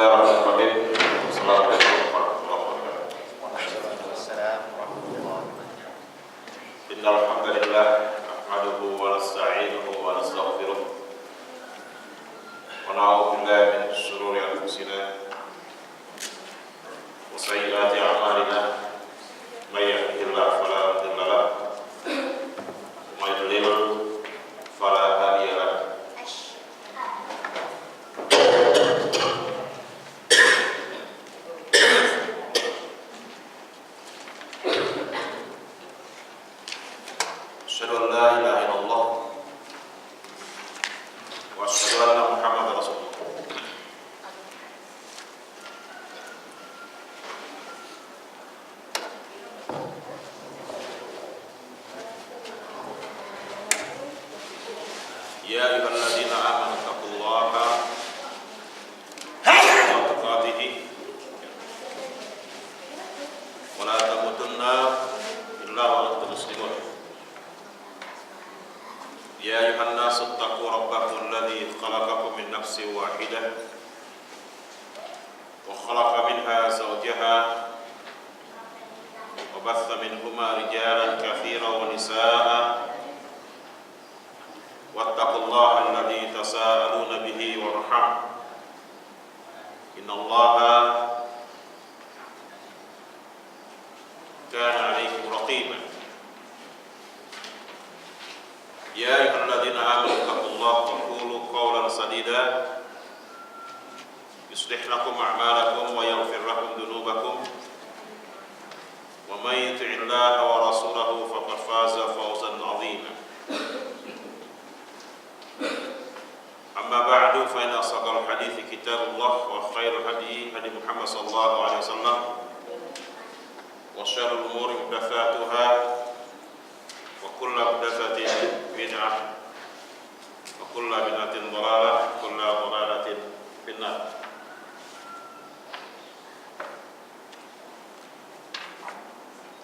Bismillahirrahmanirrahim. Assalamualaikum warahmatullahi wabarakatuh. Innal hamdalillah nahmaduhu wa nasta'inuhu wa nastaghfiruh wa na'udzu billahi min shururi anfusina wa sayyiati a'malina may yahdihillahu fala mudilla lahu wa may yudlil fala hadiya lahu. Asyhadu an la ilaha illallah wa asyhadu anna Muhammadar Rasulullah. Ya ayyuhalladzina amanu taqullaha haqqa tuqatih wa la tamutunna illa wa antum muslimun. Ya ayuhan nasu ttaqu rabbakum alladzi khalaqakum min nafsin wahidah wa khalaqa minha zawjaha wa batha minhuma rijalan katsiran wa nisaa'a wattaqullaha alladzi tasaaluna bihi wal arham innallaha kana 'alaykum raqiba. Ya ayyuhalladzina amanu taqullaha wa qulu qawlan sadida yuslih lakum a'malakum wa yaghfir lakum dhunubakum wa may yuti'illaha wa rasulahu faqad faza fawzan 'azima. Amma ba'du fa inna asdaqal hadithi kitabullah wa khairul hadi hadi Muhammad sallallahu alaihi wasallam wa syarrul umuri muhdatsatuha wa kullu muhdatsatin bid'ah wa kullu bid'atin dhalalah wa kullu dhalalatin finnar.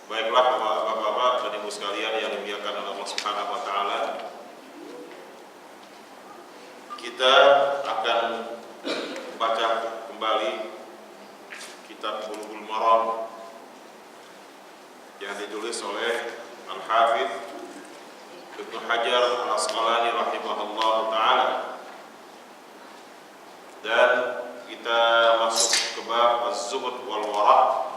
Baiklah Bapak-bapak dan Ibu sekalian yang dimuliakan oleh Allah Subhanahu wa taala, kita akan baca kembali kitab Bulughul Maram yang ditulis oleh Al-Hafidz Ibnu Hajar Al-Asqalani rahimahullah ta'ala, dan kita masuk ke bab Az-Zuhud wal Wara',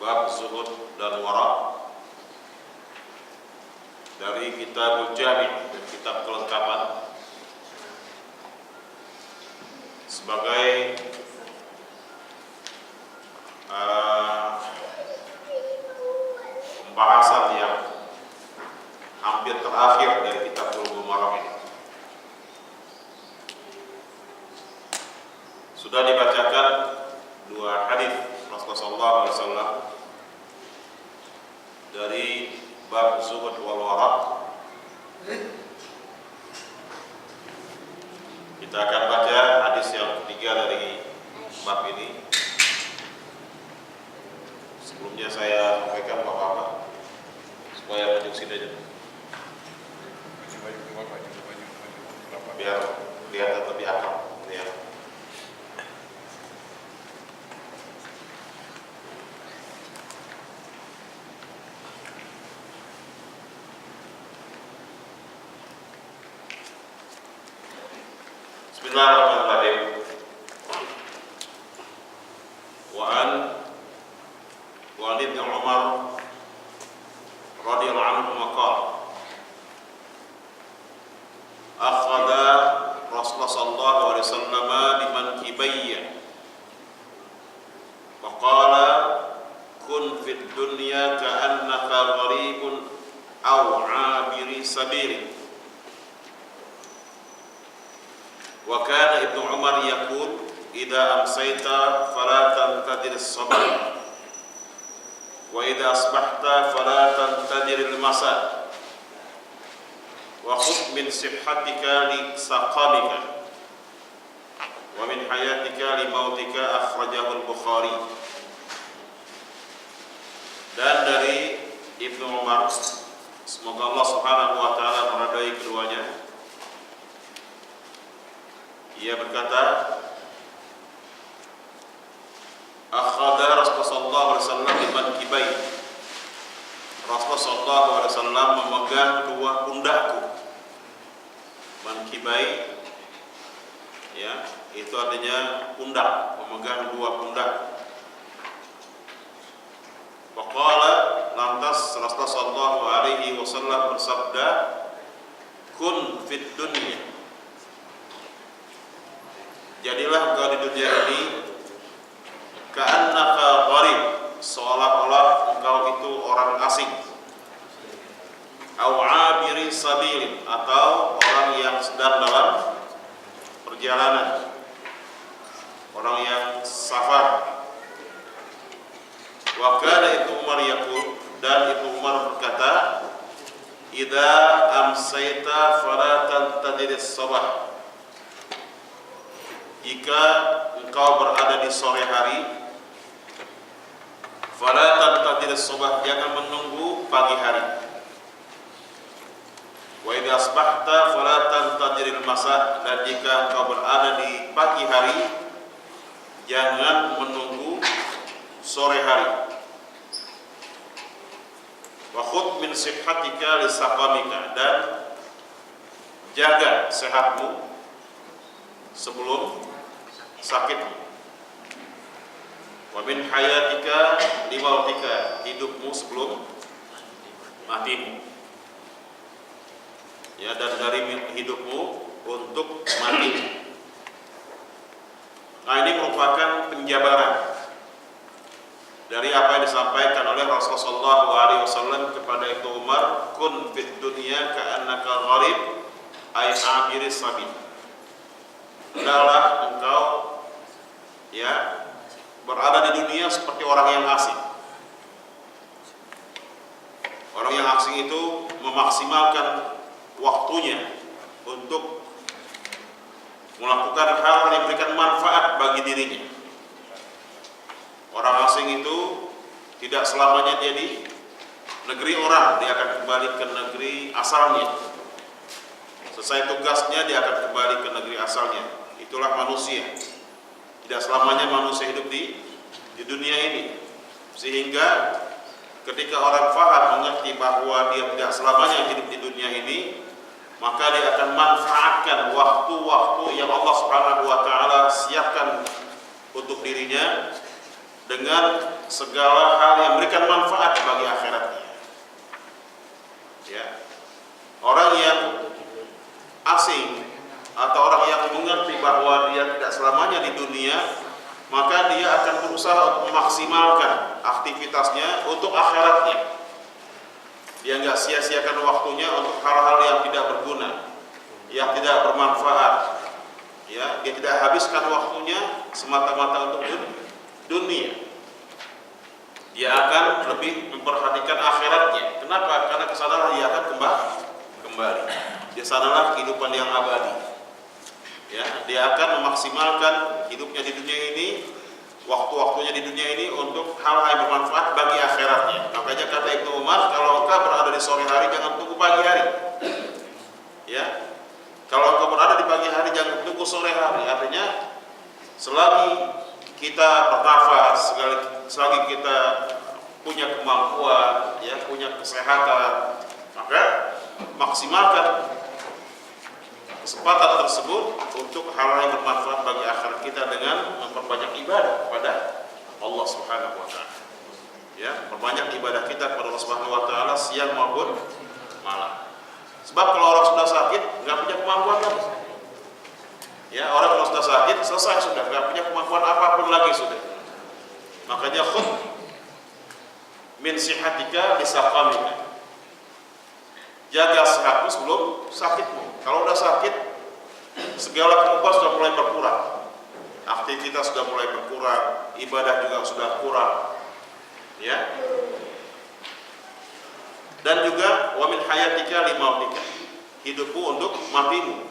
bab Zuhud dan Wara' dari Kitabul Jami', dan kitab kelengkapan sebagai pembahasan yang hampir terakhir dari kitab Bulughul Maram ini. Sudah dibacakan dua hadis Rasulullah SAW dari bab Zuhud wal Wara'. Kita akan baca hadis yang ketiga dari bab ini. Sebelumnya saya sampaikan Bapak-bapak supaya maju sini aja, biar kelihatan lebih akrab ya. Bismillahirrahmanirrahim. Wa an Ibnu Umar radhiyallahu anhu maqala akhadha Rasulullah sallallahu alaihi wasallam bimankibayya wa qala kun fid dunya ka'annaka gharibun aw 'abiri sabil. Wa kana Ibnu Umar yaqul idza amsayta fala tantadir as-sabah wa idza asbahta fala tantadir al-masa wa khudh min sihhatika li saqamika wa min hayatika li mautika, akhrajahu al-Bukhari. Dan dari Ibnu Umar, semoga Allah Subhanahu wa taala meridai keduanya, ia berkata, Wasallam memegang kedua pundakku. Mankibai, ya, itu artinya pundak, memegang dua pundak. Waqala, lantas Rasulullah sallallahu alaihi wasallam bersabda, kun fit dunya, jadilah engkau di dunia ini ka'annaka gharib, seolah-olah engkau itu orang asing, au abiri sabil, atau orang yang sedang dalam perjalanan, orang yang safar. Wa kana itu Umar yaqul, dan itu Umar berkata, idza amsayta fala tantadir as-sabah, jika engkau berada di sore hari, fala tantadir as-sabah, jangan menunggu pagi hari. Wa idza asbahta fala tantadir al-masa, dan jika engkau berada di pagi hari, jangan menunggu sore hari. Wa khudh min sihhatika li saqamika, dan jaga sehatmu sebelum sakitmu. Wa min hayatika li mautika, hidupmu sebelum matimu. Ya, dan dari hidupmu untuk matimu. Nah, ini merupakan penjabaran dari apa yang disampaikan oleh Rasulullah SAW kepada Ibnu Umar, kun fid dunya ka'annaka gharib ay abiris sabil. Adalah engkau, ya, berada di dunia seperti orang yang asing. Orang yang asing itu memaksimalkan waktunya untuk melakukan hal yang memberikan manfaat bagi dirinya. Orang asing itu tidak selamanya dia di negeri orang, dia akan kembali ke negeri asalnya. Selesai tugasnya dia akan kembali ke negeri asalnya. Itulah manusia. Tidak selamanya manusia hidup di dunia ini. Sehingga ketika orang faham mengerti bahwa dia tidak selamanya hidup di dunia ini, maka dia akan manfaatkan waktu-waktu yang Allah Subhanahu wa taala siapkan untuk dirinya dengan segala hal yang memberikan manfaat bagi akhiratnya. Ya. Orang yang asing atau orang yang mengerti bahwa dia tidak selamanya di dunia, maka dia akan berusaha untuk memaksimalkan aktivitasnya untuk akhiratnya. Dia enggak sia-siakan waktunya untuk hal-hal yang tidak berguna, yang tidak bermanfaat. Ya, dia tidak habiskan waktunya semata-mata untuk dunia. Dia akan lebih memperhatikan akhiratnya. Kenapa? Karena kesadaran dia akan kembali. Dia sadarlah kehidupan yang abadi. Ya, dia akan memaksimalkan hidupnya di dunia ini, waktu-waktunya di dunia ini untuk hal yang bermanfaat bagi akhiratnya. Makanya kata Ibnu Umar, kalau engkau berada di sore hari jangan tunggu pagi hari. Ya. Kalau engkau berada di pagi hari jangan tunggu sore hari. Artinya selagi kita bernafas, selagi kita punya kemampuan, ya, punya kesehatan, maka maksimalkan kesempatan tersebut untuk hal yang bermanfaat bagi akhirat kita dengan memperbanyak ibadah kepada Allah Subhanahu wa taala. Ya, perbanyak ibadah kita kepada Allah Subhanahu wa taala siang maupun malam. Sebab kalau orang sudah sakit, enggak punya kemampuan lagi. Ya, orang kalau sudah sakit selesai sudah, enggak punya kemampuan apapun lagi sudah. Makanya khudh min sihatika li saqamika. Jaga sehatmu sebelum sakitmu. Kalau udah sakit, segala kemampuan sudah mulai berkurang, aktivitas sudah mulai berkurang, ibadah juga sudah kurang, ya. Dan juga wa min hayatika li mautika, hidupmu untuk matimu.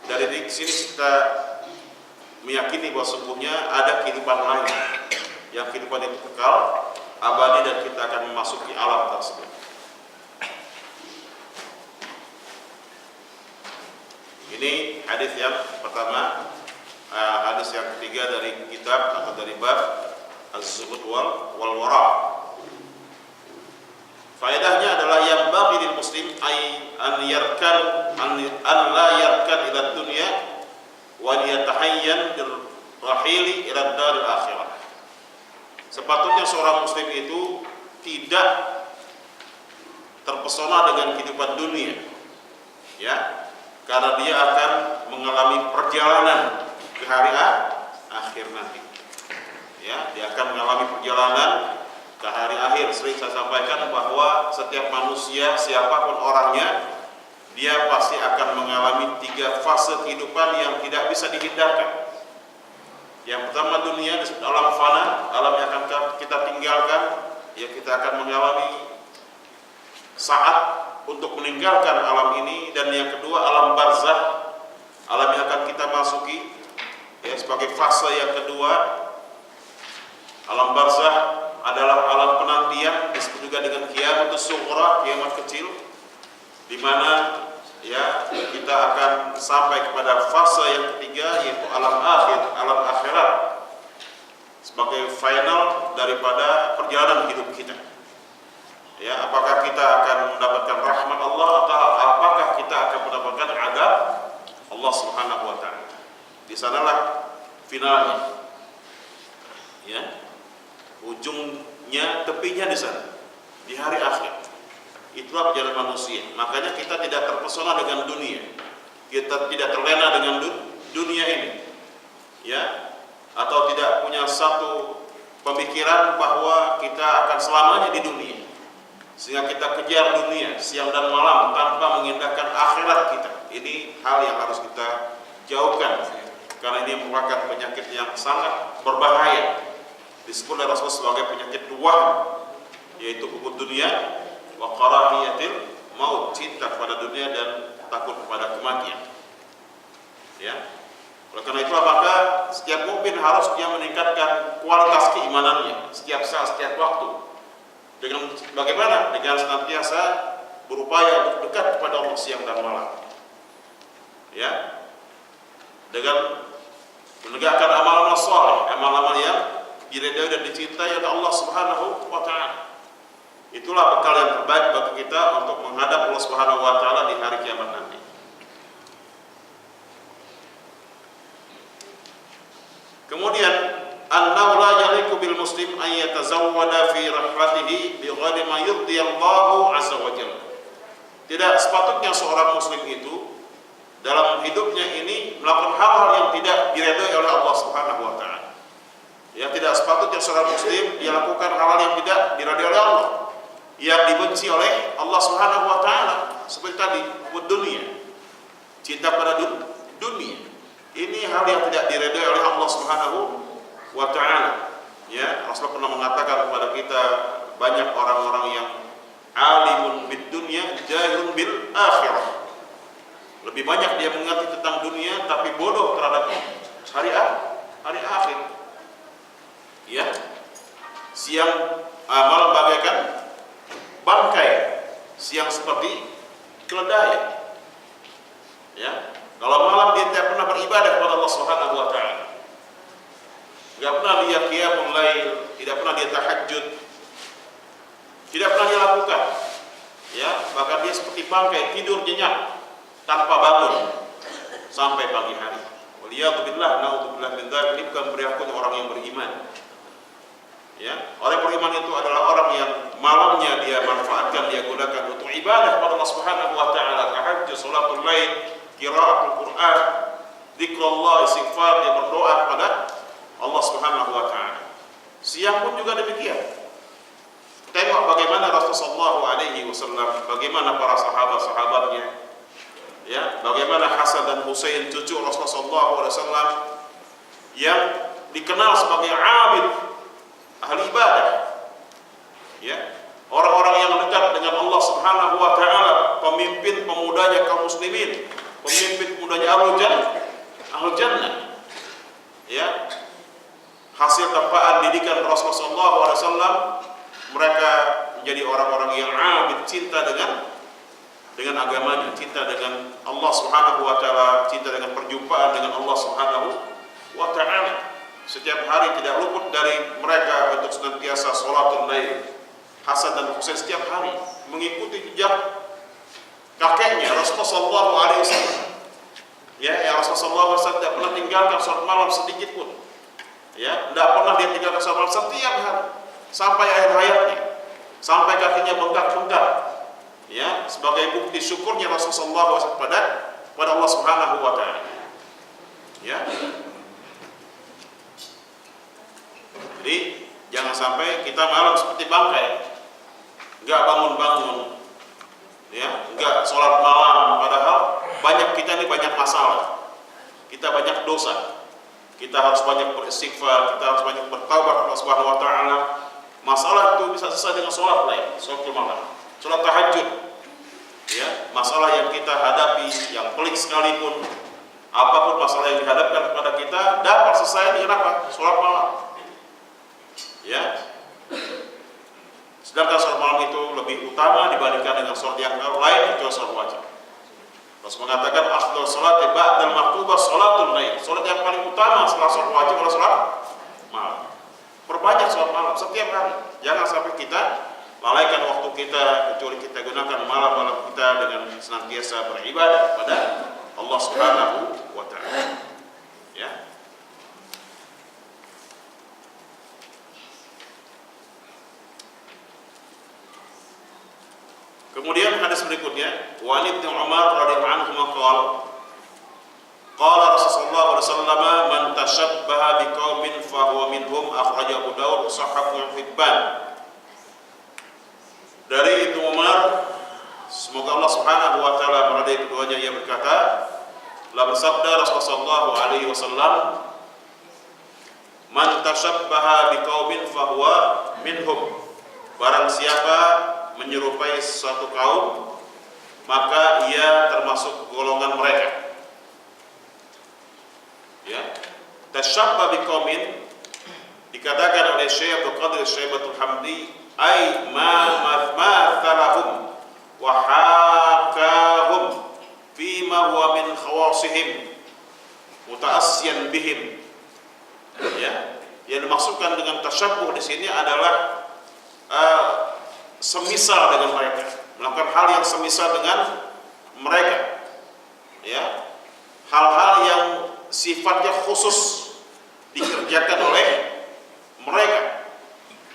Dari sini kita meyakini bahwa sesungguhnya ada kehidupan lain, yang kehidupan itu kekal, abadi, dan kita akan memasuki alam tersebut. Ini hadis yang pertama. Hadis yang ketiga dari kitab atau dari bab Az-Zuhud wal Wara. Faedahnya muslim an la yarkan ila dunya wa yatahayyan rahili ila daril akhirah. Sepatutnya seorang muslim itu tidak terpesona dengan kehidupan dunia, ya, karena dia akan mengalami perjalanan ke hari akhir nanti. Ya, dia akan mengalami perjalanan ke hari akhir. Sering saya sampaikan bahwa setiap manusia, siapapun orangnya, dia pasti akan mengalami 3 fase kehidupan yang tidak bisa dihindarkan. Yang pertama, dunia disebut alam fana, alam yang akan kita tinggalkan, ya, kita akan mengalami saat untuk meninggalkan alam ini. Dan yang kedua, alam barzakh, alam yang akan kita masuki, ya, sebagai fase yang kedua. Alam barzakh adalah alam penantian, disebut juga dengan kiamat sughra, kiamat kecil, di mana, ya, kita akan sampai kepada fase yang ketiga, yaitu alam akhir, alam akhirat, sebagai final daripada perjalanan hidup kita. Ya, apakah kita akan mendapatkan rahmat Allah atau apakah kita akan mendapatkan azab Allah Subhanahu wa taala. Di sanalah finalnya. Ya. Ujungnya, tepinya di sana, di hari akhir. Itulah perjalanan manusia. Makanya kita tidak terpesona dengan dunia, kita tidak terlena dengan dunia ini, ya, atau tidak punya satu pemikiran bahwa kita akan selamanya di dunia, sehingga kita kejar dunia siang dan malam tanpa mengindahkan akhirat kita. Ini hal yang harus kita jauhkan, karena ini merupakan penyakit yang sangat berbahaya. Disebut oleh Rasul sebagai penyakit wahm, yaitu hubud dunia wa karahiyatil maut, cinta kepada dunia dan takut kepada kematian. Ya. Oleh karena itu, maka setiap mukmin harus dia meningkatkan kualitas keimanannya setiap saat, setiap waktu. Dengan bagaimana? Dengan senantiasa berupaya untuk dekat kepada Allah siang dan malam. Ya. Dengan menegakkan amal-amal saleh, amal-amal yang diridhai dan dicintai oleh Allah Subhanahu wa taala. Itulah bekal yang terbaik bagi kita untuk menghadap Allah Subhanahu wa taala di hari kiamat nanti. Kemudian, annahu la yaliqu bil muslim an yatazawwada fi rahmatihi bi ghairi ma yurdi Allah azza wa jalla. Tidak sepatutnya seorang muslim itu dalam hidupnya ini melakukan hal-hal yang tidak diridhai oleh Allah Subhanahu wa taala. Ya, tidak sepatutnya seorang muslim dia lakukan hal-hal yang tidak diridhai oleh Allah, yang dibenci oleh Allah Subhanahu wa taala, seperti tadi dunia, cinta pada dunia. Ini hal yang tidak diridhai oleh Allah Subhanahu wa taala. Ya, Rasulullah pernah mengatakan kepada kita, banyak orang-orang yang alimun bid dunya jahilun bil akhirah. Lebih banyak dia mengerti tentang dunia tapi bodoh terhadap hari akhir. Ya, siang malam bagaikan bangkai, siang seperti keledai. Ya, kalau malam dia tidak pernah beribadah kepada Allah Subhanahu wa taala, tidak pernah dia qiyamul lail, tidak pernah dia tahajud, tidak pernah dia lakukan. Ya, bahkan dia seperti bangkai, tidur nyenyak tanpa bangun sampai pagi hari. Waliyadzubillah, naudzubillah min dzalik. Ini bukan perilaku orang yang beriman. Ya, orang beriman itu adalah orang yang malamnya dia manfaatkan, dia gunakan untuk ibadah kepada Allah Subhanahu wa taala, tahajud, salatul lail, qiraatul Quran, zikrullah, istighfar, dia berdoa kepada Allah Subhanahu wa taala. Siang pun juga demikian. Tengok bagaimana Rasulullah sallallahu alaihi wasallam, bagaimana para sahabat-sahabatnya. Ya, bagaimana Hasan dan Husain cucu Rasulullah sallallahu alaihi wasallam yang dikenal sebagai abid, ahli ibadah, ya, orang-orang yang dekat dengan Allah Subhanahu wa taala, pemimpin pemudanya kaum muslimin, pemimpin pemudanya ahlul jannah, ya, hasil tempaan didikan Rasulullah sallallahu alaihi wasallam, mereka menjadi orang-orang yang abid, cinta dengan agamanya, cinta dengan Allah Subhanahu wa taala, cinta dengan perjumpaan dengan Allah Subhanahu wa taala. Setiap hari tidak luput dari mereka untuk senantiasa sholatul lail. Hasan dan Husain setiap hari mengikuti jejak kakeknya Rasulullah sallallahu alaihi wasallam. Ya, Rasulullah SAW tidak pernah tinggalkan salat malam sedikit pun. Ya, tidak pernah dia tinggalkan salat malam setiap hari sampai akhir hayatnya, sampai kakinya bengkak-bengkak. Ya, sebagai bukti syukurnya Rasulullah SAW pada Allah Subhanahu wa taala. Ya. Jadi jangan sampai kita malam seperti bangkai, enggak bangun-bangun, ya, enggak sholat malam, padahal kita ini banyak masalah, kita banyak dosa, kita harus banyak beristighfar, kita harus banyak bertaubat kepada Allah Subhanahu wa taala. Masalah itu bisa selesai dengan sholat lain, sholat malam, sholat tahajud. Ya, masalah yang kita hadapi, yang pelik sekalipun, apapun masalah yang dihadapkan kepada kita, dapat selesai dengan apa? Sholat malam. Ya. Sedangkan sholat malam itu lebih utama dibandingkan dengan sholat yang lain, kecuali sholat wajib. Rasul mengatakan afdal sholati ba'dal maktubah sholatul lail. Sholat yang paling utama setelah sholat wajib adalah sholat malam. Perbanyak sholat malam setiap hari. Jangan sampai kita lalaikan waktu kita, kecuali kita gunakan malam-malam kita dengan senantiasa beribadah kepada Allah Subhanahu wa taala. Ya. Kemudian hadis berikutnya, wa Ibnu Umar radhiyallahu anhu qala Rasulullah sallallahu alaihi wasallam man tashabbaha biqaumin fa huwa minhum, akhrajahu Abu Dawud wa sahahahu Ibnu Hibban. Dari Ibnu Umar, semoga Allah Subhanahu wa taala meridai keduanya, ia berkata, telah bersabda Rasulullah sallallahu alaihi wasallam, man tashabbaha biqaumin fa huwa minhum. Barang siapa menyerupai suatu kaum, maka ia termasuk golongan mereka. Ya, tashabba biqaumin dikatakan oleh Syekh Abdul Qadir Syaibatul Hamdi, ay ma mathalahum wa hakahum fima huwa min khawasihim muta'assiyan bihim. Ya, yang dimaksudkan dengan tasyabbuh di sini adalah semisal dengan mereka, melakukan hal yang semisal dengan mereka, ya, hal-hal yang sifatnya khusus dikerjakan oleh mereka.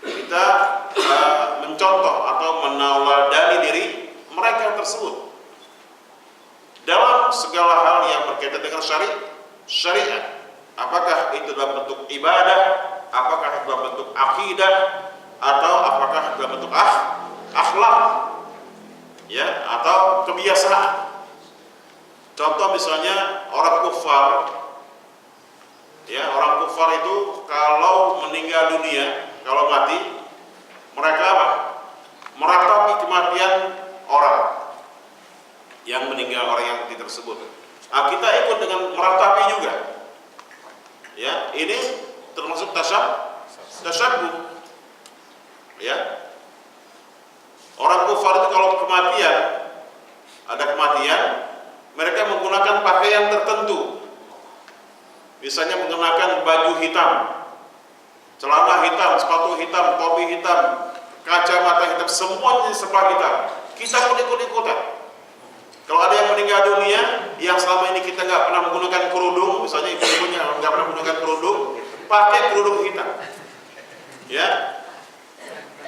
Kita mencontoh atau meneladani diri mereka tersebut dalam segala hal yang berkaitan dengan syariat. Apakah itu dalam bentuk ibadah, apakah itu dalam bentuk akidah, atau apakah dalam bentuk akhlak, ya, atau kebiasaan. Contoh misalnya orang kufar, ya, orang kufar itu kalau meninggal dunia, kalau mati, mereka apa? Meratapi kematian orang yang meninggal, orang yang mati tersebut. Nah, kita ikut dengan meratapi juga, ya, ini termasuk tasyabbuh. Ya, orang kufar itu kalau ada kematian, mereka menggunakan pakaian tertentu, misalnya menggunakan baju hitam, celana hitam, sepatu hitam, topi hitam, kacamata hitam, semuanya serba hitam. Kita pun ikut-ikutan. Kalau ada yang meninggal dunia, yang selama ini kita nggak pernah menggunakan kerudung, misalnya ibu-ibunya nggak pernah menggunakan kerudung, pakai kerudung hitam. Ya.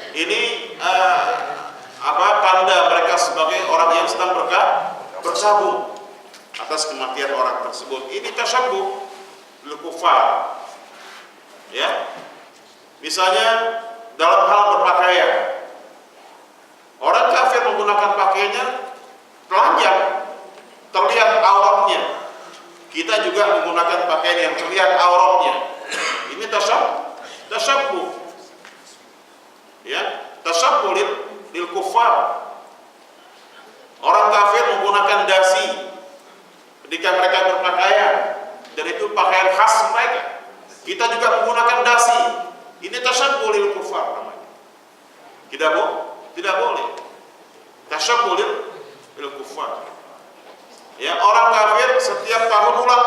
Ini tanda mereka sebagai orang yang sedang berkabung atas kematian orang tersebut. Ini tasyabbuh bil kufar. Ya. Misalnya dalam hal berpakaian, orang kafir menggunakan pakaiannya telanjang, terlihat auratnya. Kita juga menggunakan pakaian yang terlihat auratnya. Ini tasyabbuh. Ya, tasyabbuh lil kufar. Orang kafir menggunakan dasi ketika mereka berpakaian, dan itu pakaian khas mereka. Kita juga menggunakan dasi. Ini tasyabbuh lil kufar namanya. Tidak boleh. Tasyabbuh lil kufar. Ya, orang kafir setiap tahun ulang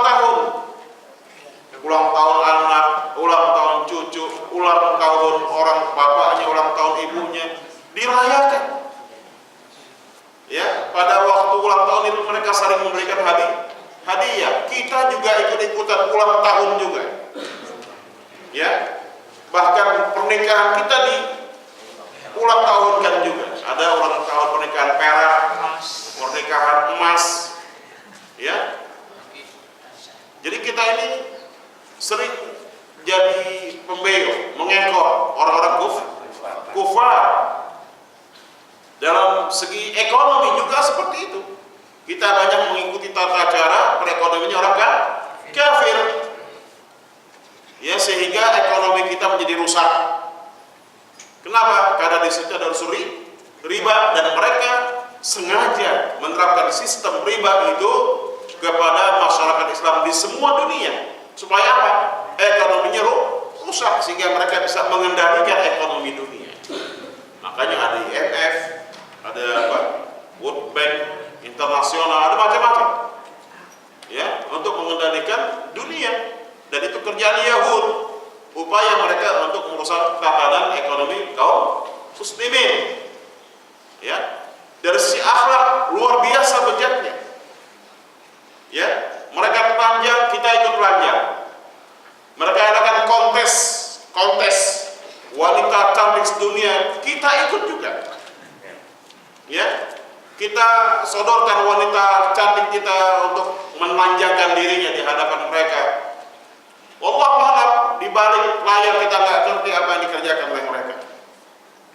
tahun anak, ulang tahun cucu, ulang tahun orang bapaknya, ulang tahun ibunya, dirayakan. Ya, pada waktu mereka saling memberikan hadiah. Kita juga ikut-ikutan ulang tahun juga. Ya. Bahkan pernikahan kita di ulang tahunkan juga. Ada ulang tahun pernikahan perak, pernikahan emas. Ya. Jadi kita ini sering jadi pembeo, mengekor orang-orang kufar. Dalam segi ekonomi juga seperti itu. Kita banyak mengikuti tata cara perekonomiannya orang kafir. Ya, sehingga ekonomi kita menjadi rusak. Kenapa? Karena di situ ada unsur riba dan mereka sengaja menerapkan sistem riba itu kepada masyarakat Islam di semua dunia. Supaya apa? Ekonominya rusak sehingga mereka bisa mengendalikan ekonomi dunia. Makanya ada IMF, ada World Bank internasional, ada macam-macam. Ya, untuk mengendalikan dunia. Dan itu kerjaan Yahud, upaya mereka untuk merusak tatanan ekonomi kaum muslimin. Ya, dari sisi akhlak luar biasa bejatnya. Ya, mereka telanjang, kita ikut telanjang. Mereka adakan kontes wanita cantik sedunia, kita ikut juga. Ya, kita sodorkan wanita cantik kita untuk memanjangkan dirinya di hadapan mereka. Wallahu a'lam, di balik layar kita nggak ngerti apa yang dikerjakan oleh mereka.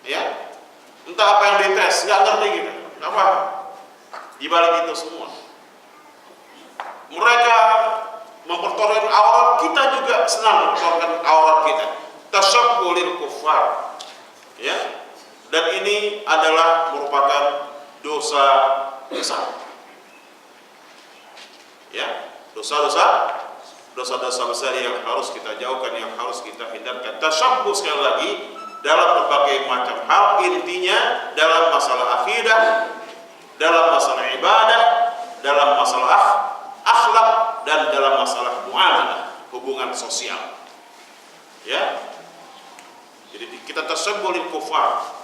Ya, entah apa yang dites, nggak ngerti kita. Nggak paham. Di balik itu semua, mereka mempertontonkan aurat, kita juga senang mempertontonkan aurat kita. Tasyabbulil kufar. Ya, dan ini adalah merupakan dosa besar. Ya, dosa-dosa besar yang harus kita jauhkan, yang harus kita hindarkan. Tasyabbuh sekali lagi dalam berbagai macam hal, intinya dalam masalah akidah, dalam masalah ibadah, dalam masalah akhlak, dan dalam masalah muamalah, hubungan sosial. Ya. Jadi kita tasyabbulil kufar.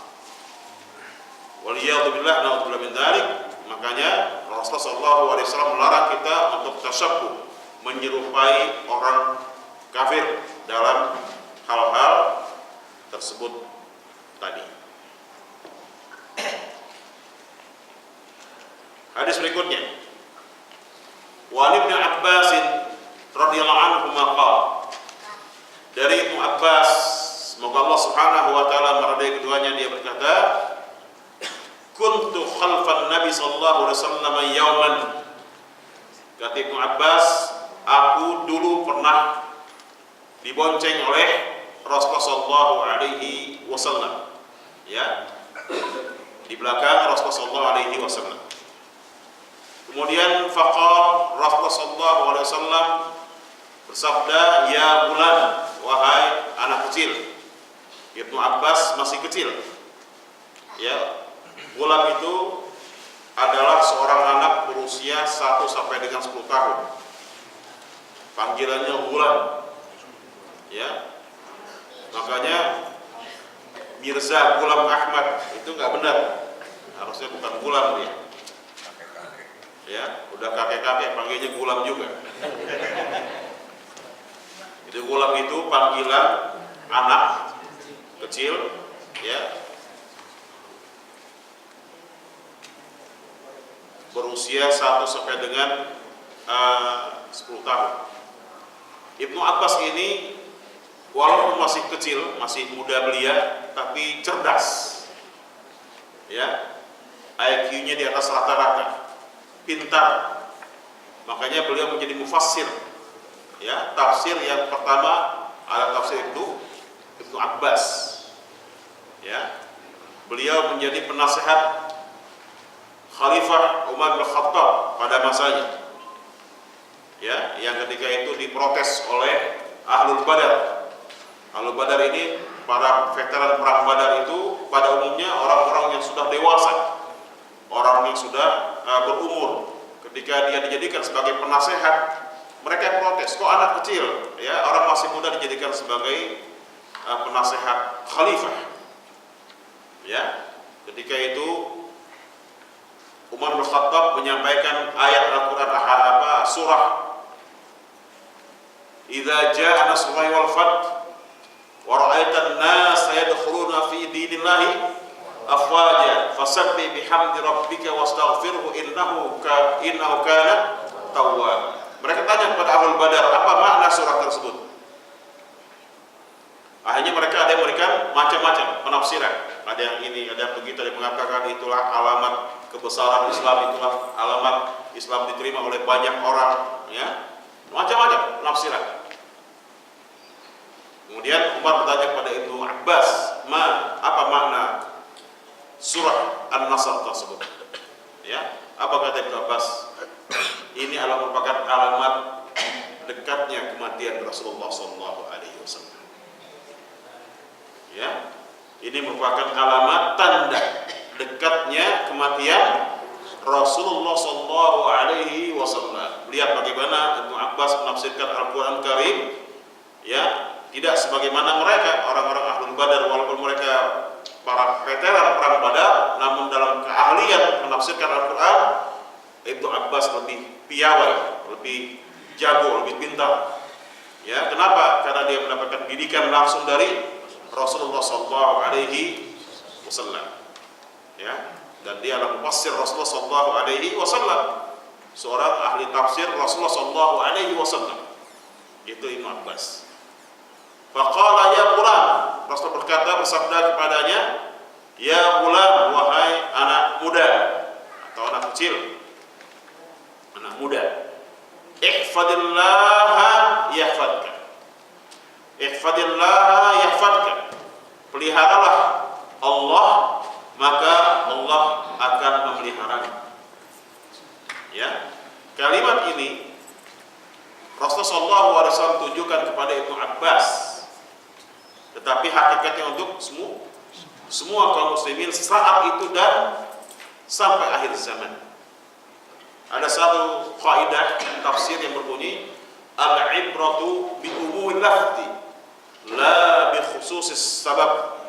Waliyadzubillah, na'udzubillah min dzalik. Makanya Rasulullah SAW melarang kita untuk tasyabbuh, menyerupai orang kafir dalam hal-hal tersebut tadi. Hadis berikutnya, wa Ibnu Abbas radhiyallahu anhu qala, dari Ibnu Abbas, semoga Allah Subhanahu wa taala meridai keduanya, dia berkata, kuntu khalfan Nabi sallallahu alaihi wasallam yauman. Kata Ibnu Abbas, aku dulu pernah dibonceng oleh Rasulullah sallallahu alaihi wasallam. Ya. Di belakang Rasulullah sallallahu alaihi wasallam. Kemudian faqala Rasulullah sallallahu alaihi wasallam bersabda, ya gulam, wahai anak kecil. Ibnu Abbas masih kecil. Ya, gulam itu adalah seorang anak berusia 1 sampai dengan 10 tahun. Panggilannya gulam. Ya. Makanya Mirza Gulam Ahmad itu nggak benar. Harusnya bukan gulam dia. Ya, udah kakek-kakek panggilnya gulam juga. Itu gulam itu panggilan anak kecil, ya, berusia 1 sampai dengan 10 tahun. Ibnu Abbas ini walaupun masih kecil, masih muda belia, tapi cerdas. Ya, IQ-nya di atas rata-rata, pintar. Makanya beliau menjadi mufassir. Ya, tafsir yang pertama ada tafsir Ibnu Abbas. Ya, beliau menjadi penasehat Khalifah Umar bin Khattab pada masanya. Ya, yang ketika itu diprotes oleh Ahlul Badar. Ahlul Badar ini para veteran perang Badar itu pada umumnya orang-orang yang sudah dewasa, orang yang sudah berumur. Ketika dia dijadikan sebagai penasehat, mereka protes, kok anak kecil, ya, orang masih muda dijadikan sebagai penasehat khalifah. Ya, ketika itu Umar bin Khattab menyampaikan ayat Al-Quran surah Idza jaa nasrullahi wal fath wa ra'aitan nasa yadkhuluna fi dinillahi afwaja fasabbih bihamdi rabbika wastaghfirhu innahu kana tawwab. Mereka tanya kepada Ahlul Badar, apa makna surah tersebut? Akhirnya mereka ada yang memberikan macam-macam penafsiran. Ada yang ini, ada yang begitu, ada yang mengatakan itulah alamat kebesaran Islam, itulah alamat Islam diterima oleh banyak orang, ya. Macam-macam penafsiran. Kemudian Umar bertanya kepada Ibnu Abbas, apa makna surah An-Nasr tersebut? Ya, apa kata Ibnu Abbas? Ini adalah merupakan alamat dekatnya kematian Rasulullah SAW. Ya, ini merupakan alamat tanda dekatnya kematian Rasulullah SAW. Lihat bagaimana Ibnu Abbas menafsirkan Al-Quran Karim, ya, tidak sebagaimana mereka orang-orang Ahlul Badar, walaupun mereka para veteran perang Badar, namun dalam keahlian menafsirkan Al-Quran, Ibnu Abbas lebih piawai, lebih jago, lebih pintar. Ya, kenapa? Karena dia mendapatkan didikan langsung dari Rasulullah SAW. Ya, dan dia adalah mufassir Rasulullah SAW, seorang ahli tafsir Rasulullah SAW. Itu Ibnu Abbas. Faqala ya ghulam, Rasul berkata, bersabda kepadanya, ya ghulam, wahai anak muda atau anak kecil, anak muda, ihfadillaha yahfadka. Ihfadillaha yahfadka. Peliharalah Allah, maka Allah akan memeliharamu. Ya, kalimat ini Rasulullah SAW tunjukkan kepada Ibnu Abbas, tetapi hakikatnya untuk semua kaum muslimin saat itu dan sampai akhir zaman. Ada satu kaidah tafsir yang berbunyi, al-ibratu bi umumil lafzi la bi khususis sabab.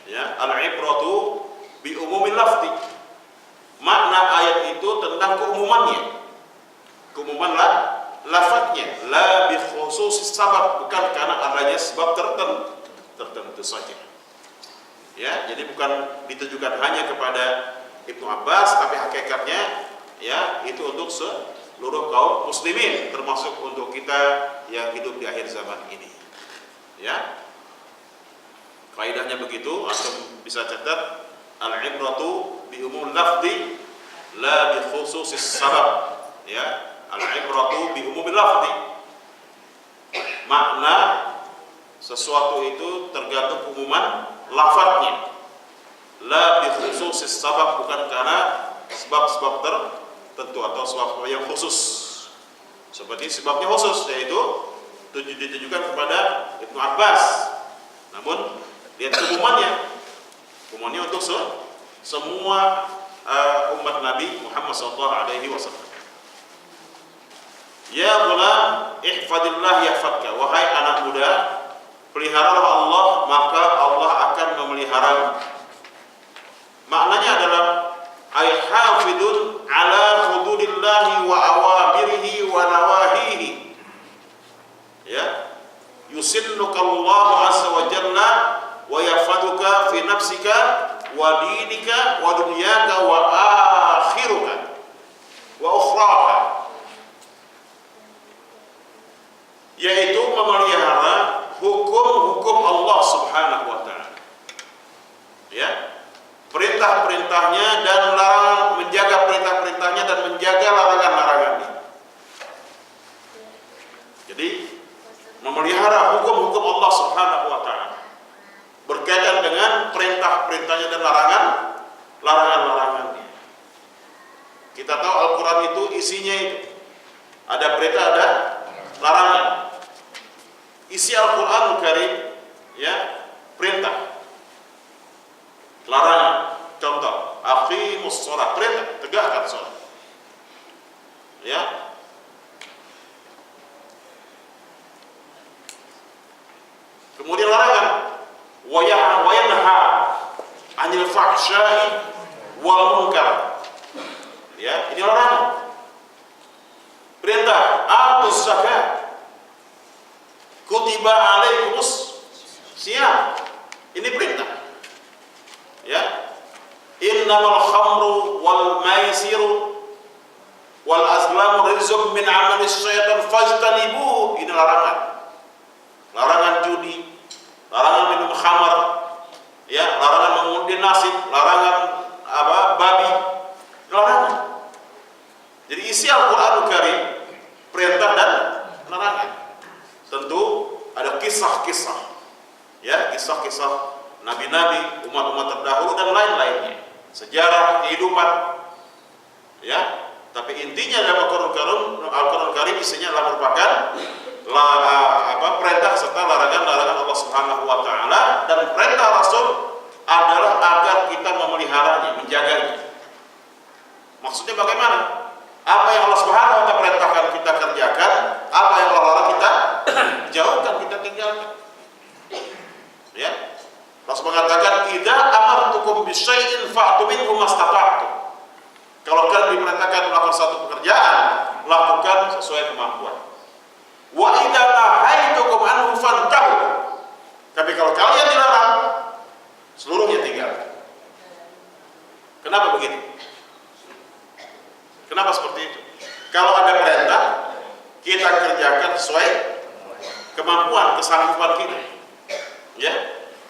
Ya, al-ibratu bi umumil lafzi. Makna ayat itu tentang keumumannya. Keumuman lafadznya, la bi khususis sabab, bukan karena adanya sebab tertentu saja. Ya, jadi bukan ditujukan hanya kepada Ibnu Abbas, tapi hakikatnya ya itu untuk seluruh kaum muslimin, termasuk untuk kita yang hidup di akhir zaman ini. Ya, kaidahnya begitu. Antum bisa catat, al-ibratu bi umumil lafzi la bi khususis sabab. Ya, al-ibratu bi umumil lafzi, makna sesuatu itu tergantung umuman lafadznya. La bi khususis sabab, bukan karena sebab-sebab tertentu atau sebab yang khusus. Seperti sebabnya khusus, yaitu ditujukan kepada Ibnu Abbas. Namun lihat umumannya untuk semua umat Nabi Muhammad SAW. Ya ghulam, ihfadillah yahfadka. Wahai anak muda, peliharalah Allah, maka Allah akan memeliharamu. Maknanya adalah ay hafidun ala hududillahi wa awamirihi wa nawahihi. Ya, yusinnuka Allah azza wa jalla wa yahfaduka fi nafsika wa dinika wa dunyaka wa akhiruka wa ukhraka, yaitu memelihara hukum-hukum Allah Subhanahu wa ta'ala. Ya, perintah-perintahnya dan larangan, menjaga perintah-perintahnya dan menjaga larangan-larangannya. Jadi memelihara hukum-hukum Allah Subhanahu wa ta'ala berkaitan dengan perintah-perintahnya dan larangan-larangannya. Kita tahu Al-Quran itu isinya itu ada perintah, ada larangan. Isi Al-Quran Karim, ya, perintah, larangan. Contoh, aqimus sholat, perintah, tegakkan sholat. Ya, kemudian larangan, wa yanha 'anil fahsya'i wal munkar. Ya, ini larangan. Perintah atuz zakat. Kutiba alaikumus siyam. Ini perintah. Ya. Innamal khamru wal maisiru wal azlamu rizqun min amali syaitan fajtanibuhu. Ini larangan. Larangan judi, larangan minum khamar, ya, larangan mengundi nasib, larangan babi. Larangan. Jadi isi Al-Qur'anul Karim perintah dan larangan. Tentu ada kisah-kisah, ya, kisah-kisah nabi-nabi, umat-umat terdahulu dan lain-lainnya, sejarah kehidupan, ya. Tapi intinya dalam Al-Qur'anul Karim isinya adalah merupakan perintah serta larangan-larangan Allah Subhanahu wa taala, dan perintah Rasul adalah agar kita memeliharanya, menjaganya. Maksudnya bagaimana? Apa yang Allah Subhanahu wa taala perintahkan kita kerjakan, apa yang Allah larang kita jauhkan, kita tinggalkan. Ya. Rasul mengatakan, "Idza amartukum bisyai'in fa'tu minhu mastata'tum." Kalau kalian diperintahkan melakukan satu pekerjaan, lakukan sesuai kemampuan. Wa idza nahaitukum anhu fantahu. Tapi kalau kalian dilarang, seluruhnya tinggalkan. Kenapa begitu? Kenapa seperti itu? Kalau ada perintah, kita kerjakan sesuai kemampuan, kesanggupan kita. Ya.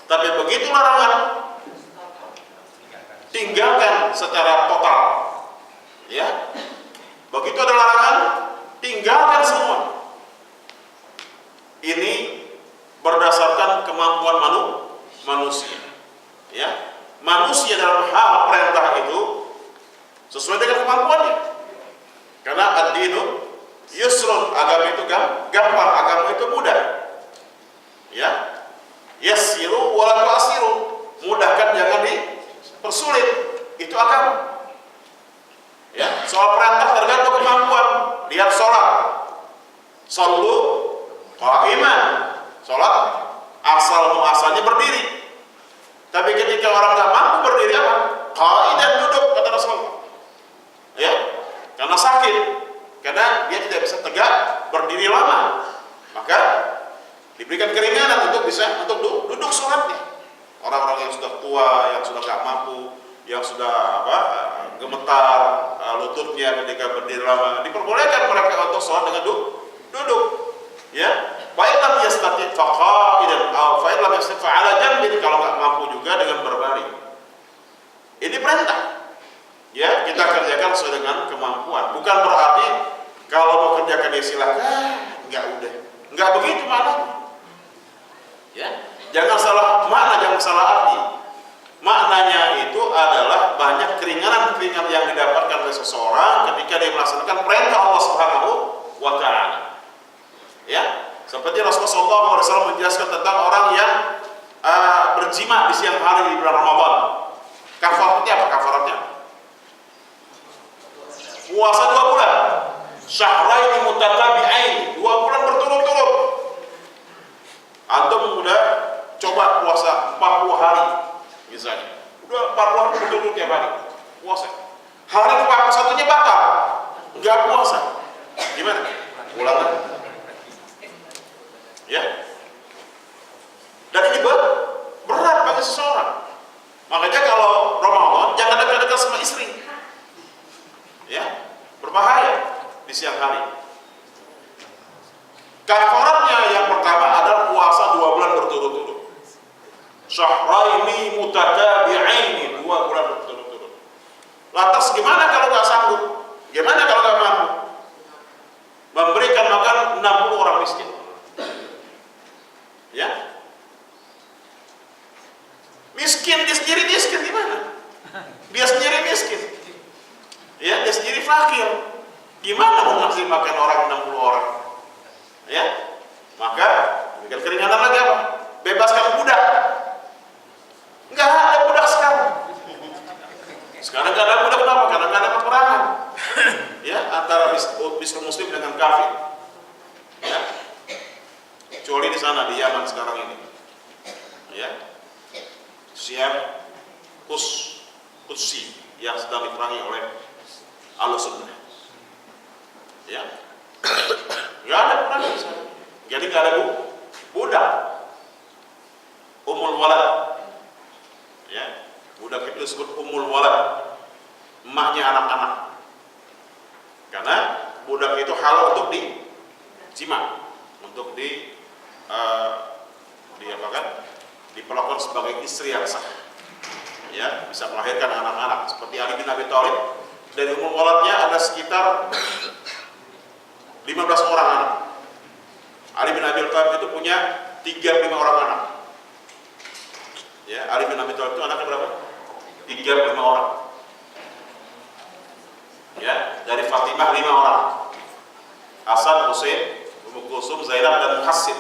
Tapi begitu larangan, tinggalkan secara total. Ya. Begitu ada larangan, tinggalkan semua. Ini berdasarkan kemampuan manusia. Ya. Manusia dalam hal perintah itu sesuai dengan kemampuannya. Karena ad-dinu yusrun, agama itu gampang, agama itu mudah. Ya. Yassiru wa la tu'assiru, mudahkan jangan dipersulit. Itu agama. Ya, soal perintah tergantung kemampuan. Lihat sholat. Shallu qa'iman. Sholat asalnya berdiri. Tapi ketika orang nggak mampu berdiri, apa? Qa'idan, duduk, kata Rasulullah. Ya, karena sakit, karena dia tidak bisa tegak berdiri lama, maka diberikan keringanan untuk duduk sholatnya. Orang-orang yang sudah tua, yang sudah nggak mampu, yang sudah gemetar lututnya ketika berdiri lama, diperbolehkan mereka untuk sholat dengan duduk. Ya, baik lam yastati' faqa'idan aw fa lam yastati' fa'ala janbin, kalau nggak mampu juga dengan berbaring. Ini perintah. Ya, kita kerjakan sesuai dengan kemampuan. Bukan berarti kalau mau kerjakan ya silakan, enggak begitu maknanya. Ya, jangan salah makna, jangan salah arti. Maknanya itu adalah banyak keringanan-keringanan yang didapatkan oleh seseorang ketika dia melaksanakan perintah Allah Subhanahu wa taala. Ya, seperti Rasulullah SAW menjelaskan tentang orang yang berjima di siang hari di bulan Ramadan. Kafaratnya apa? Kafaratnya puasa 2 bulan, syahraini mutatabi'ain, 2 bulan berturut-turut. Antum udah coba puasa 40 hari misalnya, udah 40 hari berturut-turut tiap hari puasa, hari ke-41-nya batal, nggak puasa, gimana? Pulang kan? Ya, dan ini berat bagi seseorang. Makanya kalau Ramadan jangan dekat-dekat sama istri. Ya, berbahaya di siang hari. Kafaratnya yang pertama adalah puasa 2 bulan berturut-turut. Syahraini mutatabi'aini, 2 bulan berturut-turut. Lantas gimana kalau nggak sanggup? Gimana kalau nggak mampu? Memberikan makan 60 orang miskin. Ya, miskin, dia sendiri miskin gimana? Dia sendiri miskin. Ya, dia sendiri fakir. Gimana mau ngasih makan orang 60 orang? Ya, maka berikan keringanan lagi apa? Bebaskan budak. Enggak ada budak sekarang. Sekarang enggak ada budak, kenapa? Karena enggak ada peperangan. Ya, antara Muslim dengan kafir. Ya. Kecuali di sana di Yaman sekarang ini. Ya. Syam Qudsi yang sedang diperangi oleh Ahlussunnah. Ya, nggak ada Quran di sana. Jadi nggak ada budak. Ummul walad. Ya, budak itu disebut ummul walad, emaknya anak-anak. Karena budak itu halal untuk dijima, untuk diperlakukan sebagai istri yang sah. Ya, bisa melahirkan anak-anak seperti Ali bin Abi Thalib. Dari ummul waladnya ada sekitar 15 orang anak. Ali bin Abi Thalib itu punya 35 orang anak. Ya, Ali bin Abi Thalib itu anaknya berapa? 35 orang. Ya, dari Fatimah 5 orang. Hasan, Husain, Ummu Kulsum, Zainab dan Muhassin.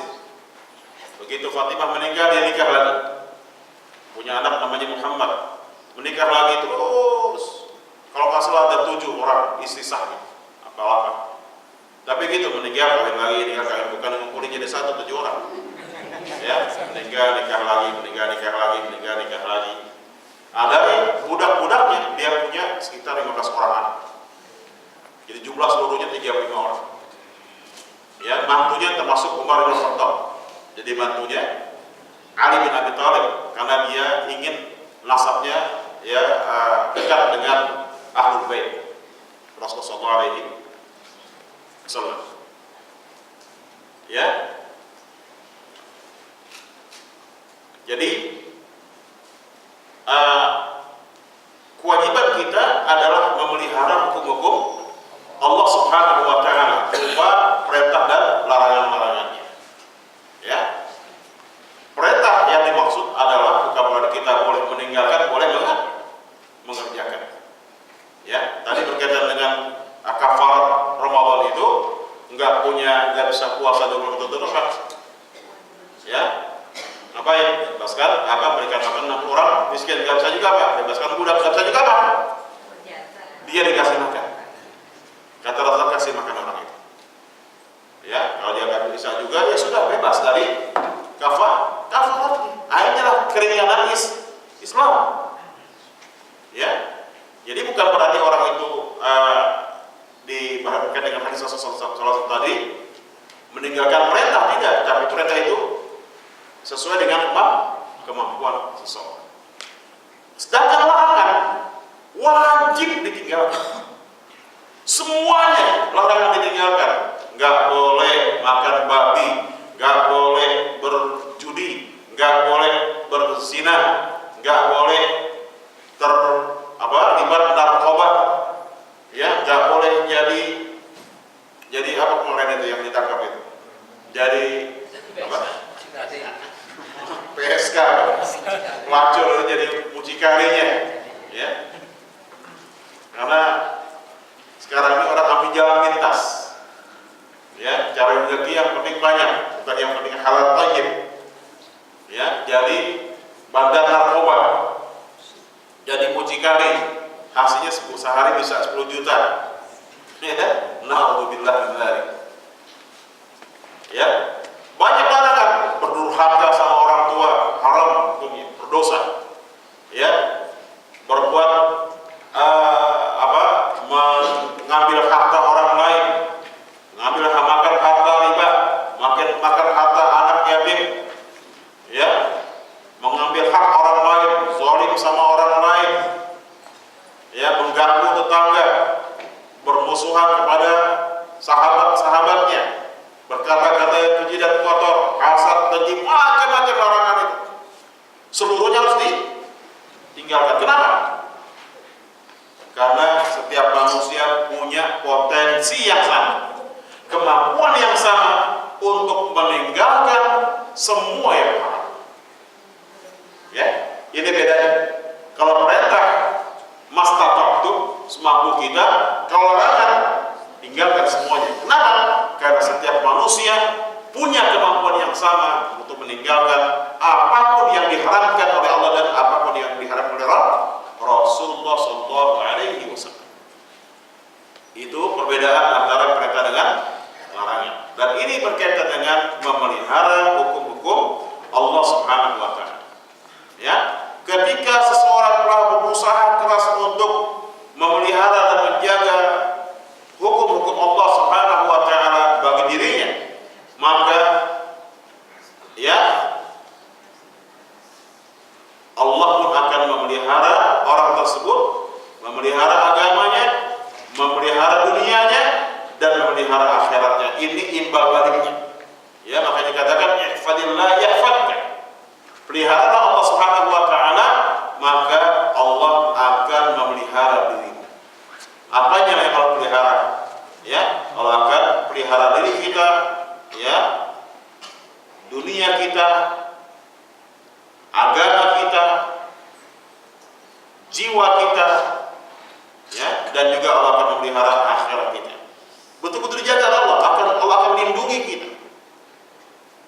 Begitu Fatimah meninggal, dia nikah lagi. Punya anak namanya Muhammad. Menikah lagi terus. Kalau nggak salah ada 7 orang istri sahnya. Apa-apa. Tapi gitu meninggal kawin lagi, nikah kawin, bukan ngumpulin jadi 1, 7 orang. Ya, meninggal, nikah lagi, meninggal, nikah lagi, meninggal, nikah lagi. Ada budak-budaknya dia punya sekitar 15 orang anak. Jadi jumlah seluruhnya 35 orang. Ya, mantunya termasuk Umar bin Khattab. Jadi mantunya Ali bin Abi Thalib karena dia ingin nasabnya ya dekat dengan Ahlul Bait Rasulullah sallallahu alaihi wasallam. Ya. Jadi kewajiban kita adalah memelihara hukum-hukum Allah Subhanahu wa taala berupa perintah dan larangan-larangannya. Ya. Perintah yang dimaksud adalah bukan kita boleh meninggalkan, boleh mengerjakan. Ya, tadi berkaitan dengan kafarat Ramadan itu nggak bisa puasa 20 Pak. Ya. Ngapain? Bebaskan berikan makan 60 orang miskin, nggak bisa juga Pak. Bebaskan budak, nggak bisa juga Pak. Dia dikasih makan. Kata Rasul, kasih makan orang itu. Ya, kalau dia nggak bisa juga, ya sudah bebas dari kafarat. Akhirnya lah keringanan Islam. Ya, jadi bukan berarti orang itu dibaharkan dengan hadis Rasulullah tadi meninggalkan perintah, tidak. Tapi perintah itu sesuai dengan kemampuan seseorang. Sedangkan larangan wajib ditinggalkan. Semuanya larangan ditinggalkan. Nggak boleh makan babi, nggak boleh berjudi, nggak boleh berzina, nggak boleh terlibat narkoba, ya, nggak boleh jadi apa kemarin itu yang ditangkap itu, jadi apa? PSK, pelacur itu jadi mucikarinya, ya, karena sekarang ini orang ambil jalan pintas, ya, cari rezeki yang penting banyak, bukan yang penting halal thayyib, ya, jadi bandar narkoba, jadi mucikari, hasilnya sehari bisa 10 juta, ya, na'udzubillah min dzalik, ya, banyak larangan, berdurhaka sama orang tua haram hukumnya, berdosa, ya, berbuat mengambil harta orang lain, makan harta riba, makan harta anak yatim, ya, mengambil hak orang lain, zalim sama orang lain, ya, mengganggu tetangga, bermusuhan kepada sahabat-sahabatnya, berkata-kata yang keji dan kotor, hasad, dengki, macam-macam larangan itu. Seluruhnya harus ditinggalkan. Kenapa? Karena setiap manusia punya potensi yang sama, kemampuan yang sama untuk meninggalkan semua yang haram. Ya, ini bedanya. Kalau perintah mastata'tu, semampu kita, kalau larangan tinggalkan semuanya. Kenapa? Karena setiap manusia punya kemampuan yang sama untuk meninggalkan apapun yang diharamkan oleh Allah dan apapun yang diharamkan oleh Rasulullah sallallahu alaihi wasallam. Itu perbedaan antara perintah dengan larangan. Dan ini berkaitan dengan memelihara hukum-hukum Allah Subhanahu wa taala. Ya, ketika seseorang telah berusaha keras untuk memelihara dan menjaga pelihara Allah Subhanahu wa taala, maka Allah akan memelihara dirimu. Apanya yang Allah pelihara? Ya, Allah akan pelihara diri kita, ya, dunia kita, agama kita, jiwa kita, ya, dan juga Allah akan memelihara akhirat kita. Betul-betul dijaga Allah akan lindungi kita.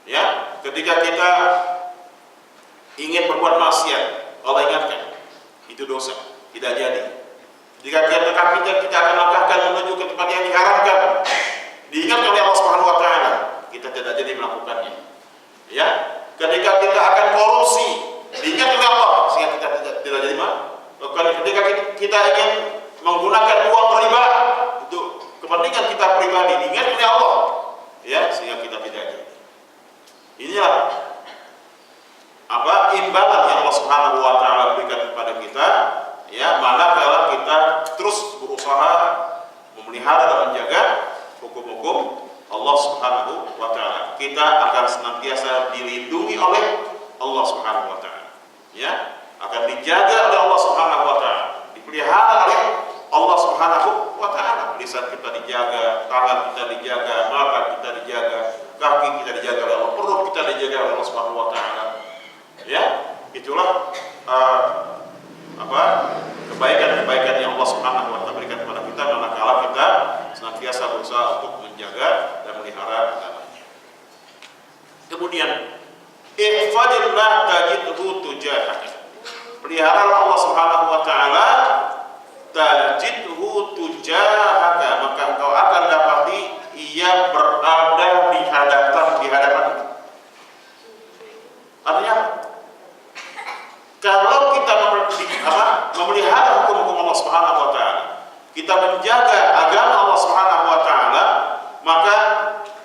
Ya, ketika kita ingin berbuat maksiat, Allah ingatkan, itu dosa, tidak jadi. Jika kita akan langkahkan menuju ke tempat yang diharamkan, diingatkan oleh Allah Subhanahu wa taala, kita tidak jadi melakukannya. Ya, ketika kita akan korupsi, diingatkan oleh Allah sehingga kita tidak jadi melakukan. Ketika kita ingin menggunakan uang riba untuk kepentingan kita pribadi, diingatkan oleh Allah, ya, sehingga kita tidak jadi. Inilah imbalan yang Allah Subhanahu wa taala berikan kepada kita, ya, manakala kita terus berusaha memelihara dan menjaga hukum-hukum Allah Subhanahu wa taala. Kita akan senantiasa dilindungi oleh Allah Subhanahu wa taala. Ya, akan dijaga oleh Allah Subhanahu wa taala, dipelihara oleh Allah Subhanahu wa taala. Lisan kita dijaga, tangan kita dijaga, mata kita dijaga, kaki kita dijaga oleh Allah, perut kita dijaga oleh Allah Subhanahu wa taala. Ya, itulah kebaikan-kebaikan yang Allah Subhanahu wa taala berikan kepada kita manakala kita senantiasa berusaha untuk menjaga dan melihara agamanya. Kemudian, ihfadillah tajidhu tujahaka. Peliharalah Allah Subhanahu wa taala, tajidhu tujahaka, maka engkau akan dapati ia berada di hadapan. Artinya, kalau kita memelihara hukum-hukum Allah Subhanahu wa taala, kita menjaga agama Allah Subhanahu wa taala, maka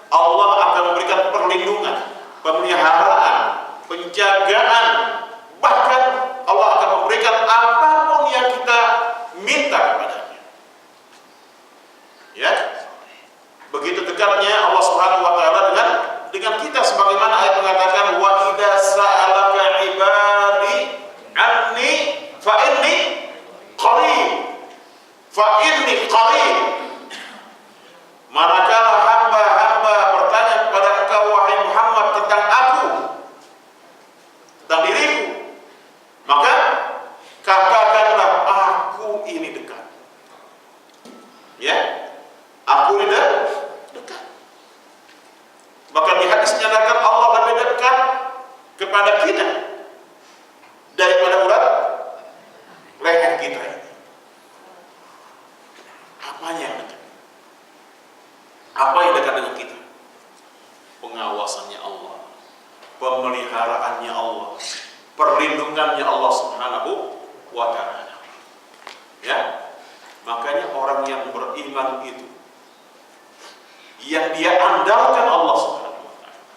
Allah akan memberikan perlindungan, pemeliharaan, penjagaan, bahkan Allah akan memberikan apapun yang kita minta kepadanya. Ya, begitu dekatnya Allah Subhanahu wa taala dengan kita, sebagaimana ayat mengatakan, wa idza sa'alaka ibadi anni fa inni qarib. Manakala hamba-hamba bertanya kepada engkau wahai Muhammad tentang aku, tentang diriku, maka katakanlah aku ini dekat. Ya, aku ini dekat. Bahkan di hadis dinyatakan Allah lebih dekat kepada kita daripada urat leher kita ini. Apanya yang dekat? Apa yang dekat dengan kita? Pengawasannya Allah, pemeliharaannya Allah, perlindungannya Allah Subhanahu wa taala. Ya, makanya orang yang beriman itu, yang dia andalkan Allah Subhanahu wa taala.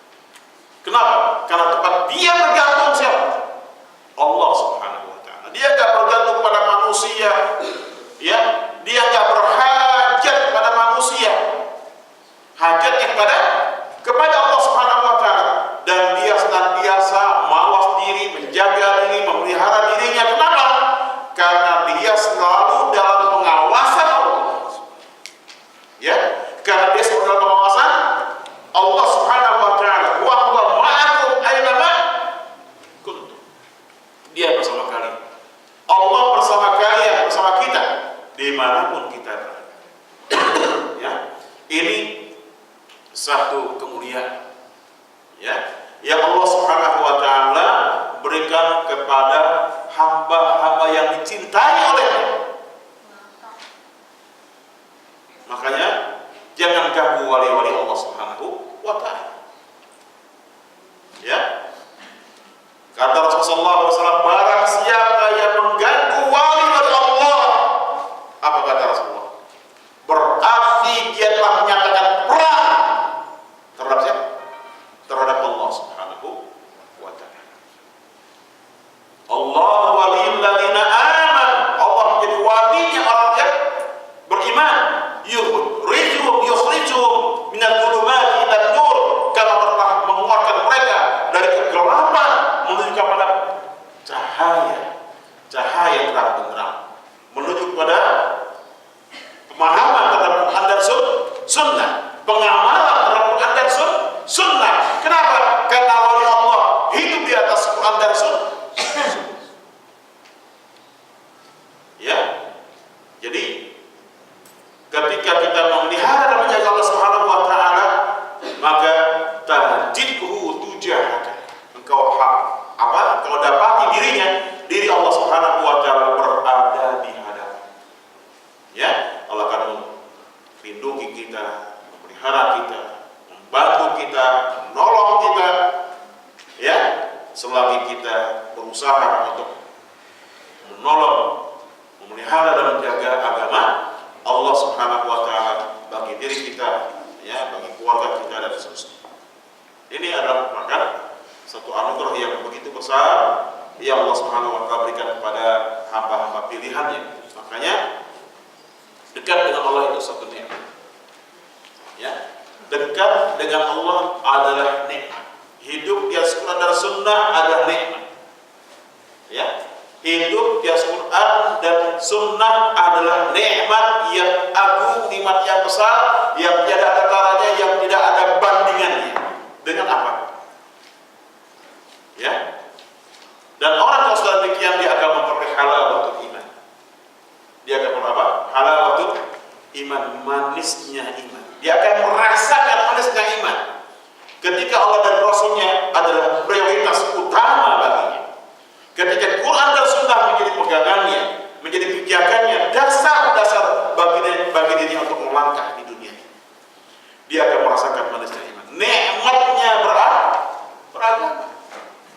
Kenapa? Karena tempat dia bergantung siapa? Allah Subhanahu wa taala. Dia enggak bergantung pada manusia. Ya, dia enggak berhajat pada manusia. Hajatnya kepada Allah Subhanahu wa taala, dan dia senantiasa mawas diri, menjaga diri, memelihara dirinya. Kenapa? Karena dia selalu dalam pengawasan Allah. Ya, karena dia selalu dalam pengawasan Allah Subhanahu wa taala. Wa huwa ma'akum aina ma kuntum. Dia bersama kalian. Allah bersama kalian, bersama kita dimanapun kita berada. Ya, ini satu kemuliaan, ya, yang Allah Subhanahu wa taala berikan kepada hamba-hamba yang dicintai olehnya. Makanya jangan ganggu wali-wali Allah Subhanahu wa taala. Ya, kata Rasulullah SAW, barang siapa yang mengganggu wali-wali Allah, apa kata Rasulullah? Berarti dia telah menyatakan perang terhadap siapa? Terhadap Allah Subhanahu wa taala. Allah waliyul ladzina amanu. Allah menjadi walinya orang yang beriman. Yukhrijuhum minadh dhulumati ilan nur. Karena telah mengeluarkan mereka dari kegelapan menuju kepada selagi kita berusaha untuk menolong, memelihara dan menjaga agama Allah Subhanahu wa taala bagi diri kita, ya, bagi keluarga kita dan seterusnya. Ini adalah merupakan satu anugerah yang begitu besar yang Allah Subhanahu wa taala berikan kepada hamba-hamba pilihannya. Makanya dekat dengan Allah itu satu nikmat. Ya, dekat dengan Allah adalah nikmat. Hidup di atas Quran dan Sunnah adalah nikmat. Ya, hidup di atas Quran dan Sunnah adalah nikmat yang agung, nikmat yang besar, yang tidak ada taranya, yang tidak ada bandingannya. Dengan apa? Ya. Dan orang kalau sudah demikian, dia akan memperoleh halawatul iman. Dia akan memperoleh apa? Halawatul iman, manisnya iman. Dia akan merasakan manisnya iman ketika Allah dan Rasulnya adalah prioritas utama baginya. Ketika Quran dan Sunnah menjadi pegangannya, menjadi pijakannya, dasar-dasar bagi dirinya untuk melangkah di dunia. Dia akan merasakan manisnya iman. Nikmatnya beragama.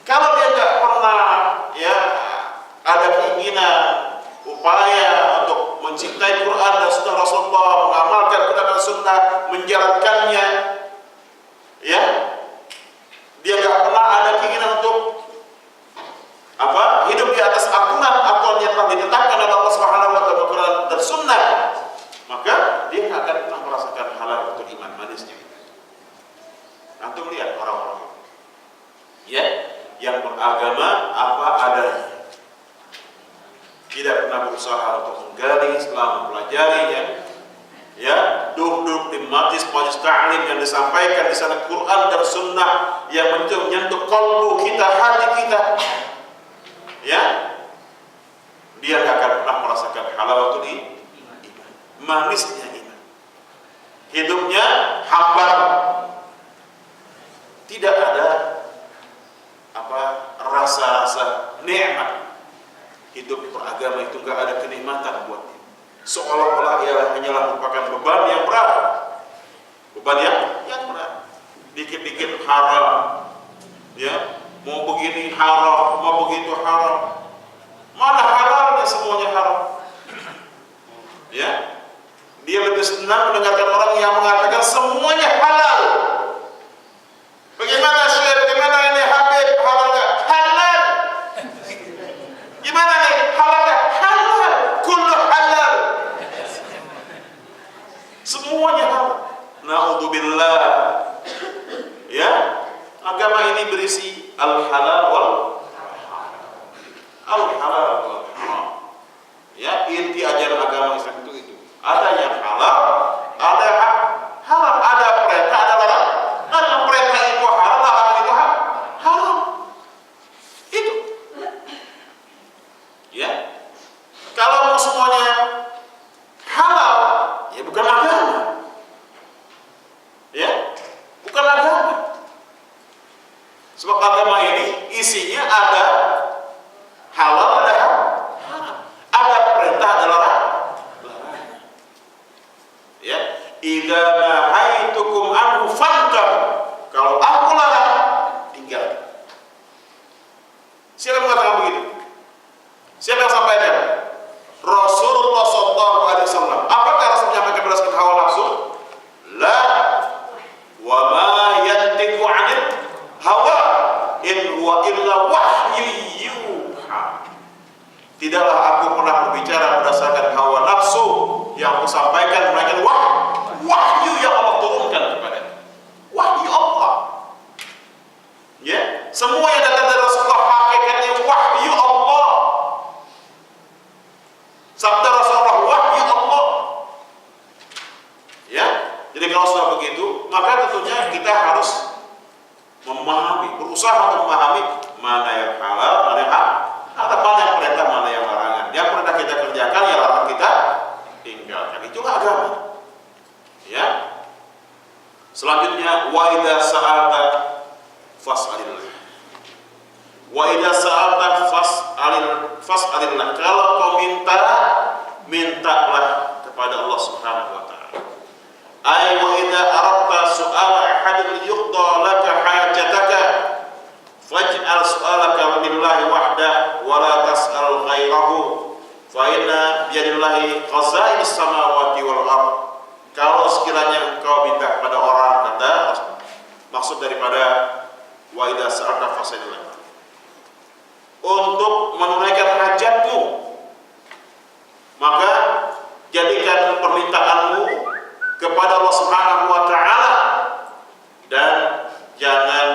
Kalau dia tidak pernah, ya, ada keinginan, upaya untuk mencintai Quran dan Sunnah Rasulullah, mengamalkan Quran dan Sunnah, menjalankannya, ya, dia tidak pernah ada keinginan untuk hidup di atas aturan yang telah ditetapkan oleh Allah Subhanahu wa taala Quran dan Sunnah, maka dia tidak akan pernah merasakan halawatul iman, manisnya. Antum lihat orang-orang, ya, yang beragama apa adanya, tidak pernah berusaha untuk menggali Islam, mempelajarinya, ya, duduk di majlis-majlis ta'lim yang disampaikan di sana Quran dan Sunnah yang menyentuh kalbu kita, hati kita, ya, dia tidak akan pernah merasakan halawatul iman, manisnya iman. Hidupnya hambar, tidak ada rasa-rasa nikmat. Hidup beragama itu enggak ada kenikmatan buat dia. Seolah-olah ia hanyalah merupakan beban yang berat. Beban yang berat. Dikit-dikit haram. Ya, mau begini haram, mau begitu haram. Mana halalnya, semuanya haram. Ya. Dia lebih senang mendengarkan orang yang mengatakan semuanya halal. Bagaimana Syekh? Bagaimana ini Habib? Halal enggak? Halal. Gimana nih? Halal enggak? Halal. Kullu halal. Semuanya halal. Na'udzubillah. Ya, agama ini berisi al-halal wal al-halal wal haram. Ya, inti ajaran agama Islam itu. Ada yang halal, ada yang haram, ada perintah, ada larang. Ada perintah itu halal, larang itu haram. Itu. Ya. Kalau mau semuanya halal, ya bukan agama. Ya, bukan agama. Sebab agama ini isinya ada halal, ada haram. Ada perintah, ada larang. Ya, idza nahaitukum anhu fantahu. Kalau aku larang, tinggal. Siapa yang mengatakan begitu? Siapa yang sampaikan? Rasulullah SAW. Apakah Rasul menyampaikan berdasarkan hawa nafsu? La, wa ma yantiqu 'anil hawa in huwa illa wahyu yuha. Tidaklah aku pernah berbicara berdasarkan hawa nafsu, yang aku sampaikan melainkan wahyu yang Allah turunkan kepada. Wahyu Allah. Ya, semua yang datang dari Rasulullah hakikatnya wahyu Allah. Sabda Rasulullah wahyu Allah. Ya, jadi kalau sudah begitu, maka tentunya kita harus memahami, berusaha untuk memahami mana yang halal, mana yang haram. Ada banyak perintah, mana yang larangan. Yang perintah kita kerjakan, yang larangan kita tinggalkan. Itulah agama. Ya. Selanjutnya, wa idza sa'alta fas'alillah. Wa idza sa'alta fas'alillah. Kalau kau mintalah kepada Allah Subhanahu wa taala. Ay wa idza aradta su'ala ahadin yuqda laka hajataka faj'al ij'al su'alaka lillahi wahdah wa la tas'al ghairahu fa inna biyadillahi khazainus samawati wal ardh. Kalau sekiranya engkau minta kepada orang, kata maksud daripada wa idza sa'alta fas'alillah, untuk menunaikan hajatmu, maka jadikan permintaanmu kepada Allah Subhanahu wa taala dan jangan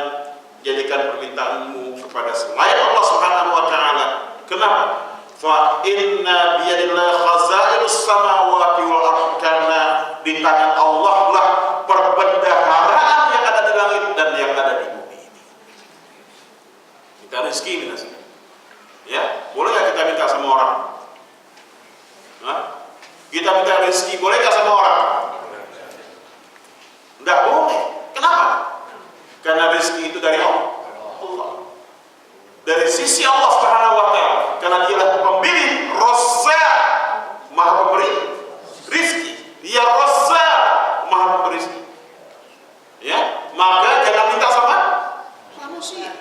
jadikan permintaanmu kepada selain Allah Subhanahu wa taala. Kenapa? Fa inna biyadillahi khazainus samawati wal ardh, karena di tangan Allah lah perbendaharaan yang ada di langit dan yang ada di bumi ini. Minta rezeki, minta rezeki. Ya, boleh nggak kita minta sama orang? Hah? Kita minta rezeki, boleh nggak sama orang? Nggak boleh. Kenapa? Karena rezeki itu dari Allah. Dari sisi Allah Subhanahu wa taala, karena Dialah pemilik Razzaq, Maha Pemberi rezeki. Dia Razzaq, Maha Pemberi rezeki. Ya, maka jangan minta sama manusia.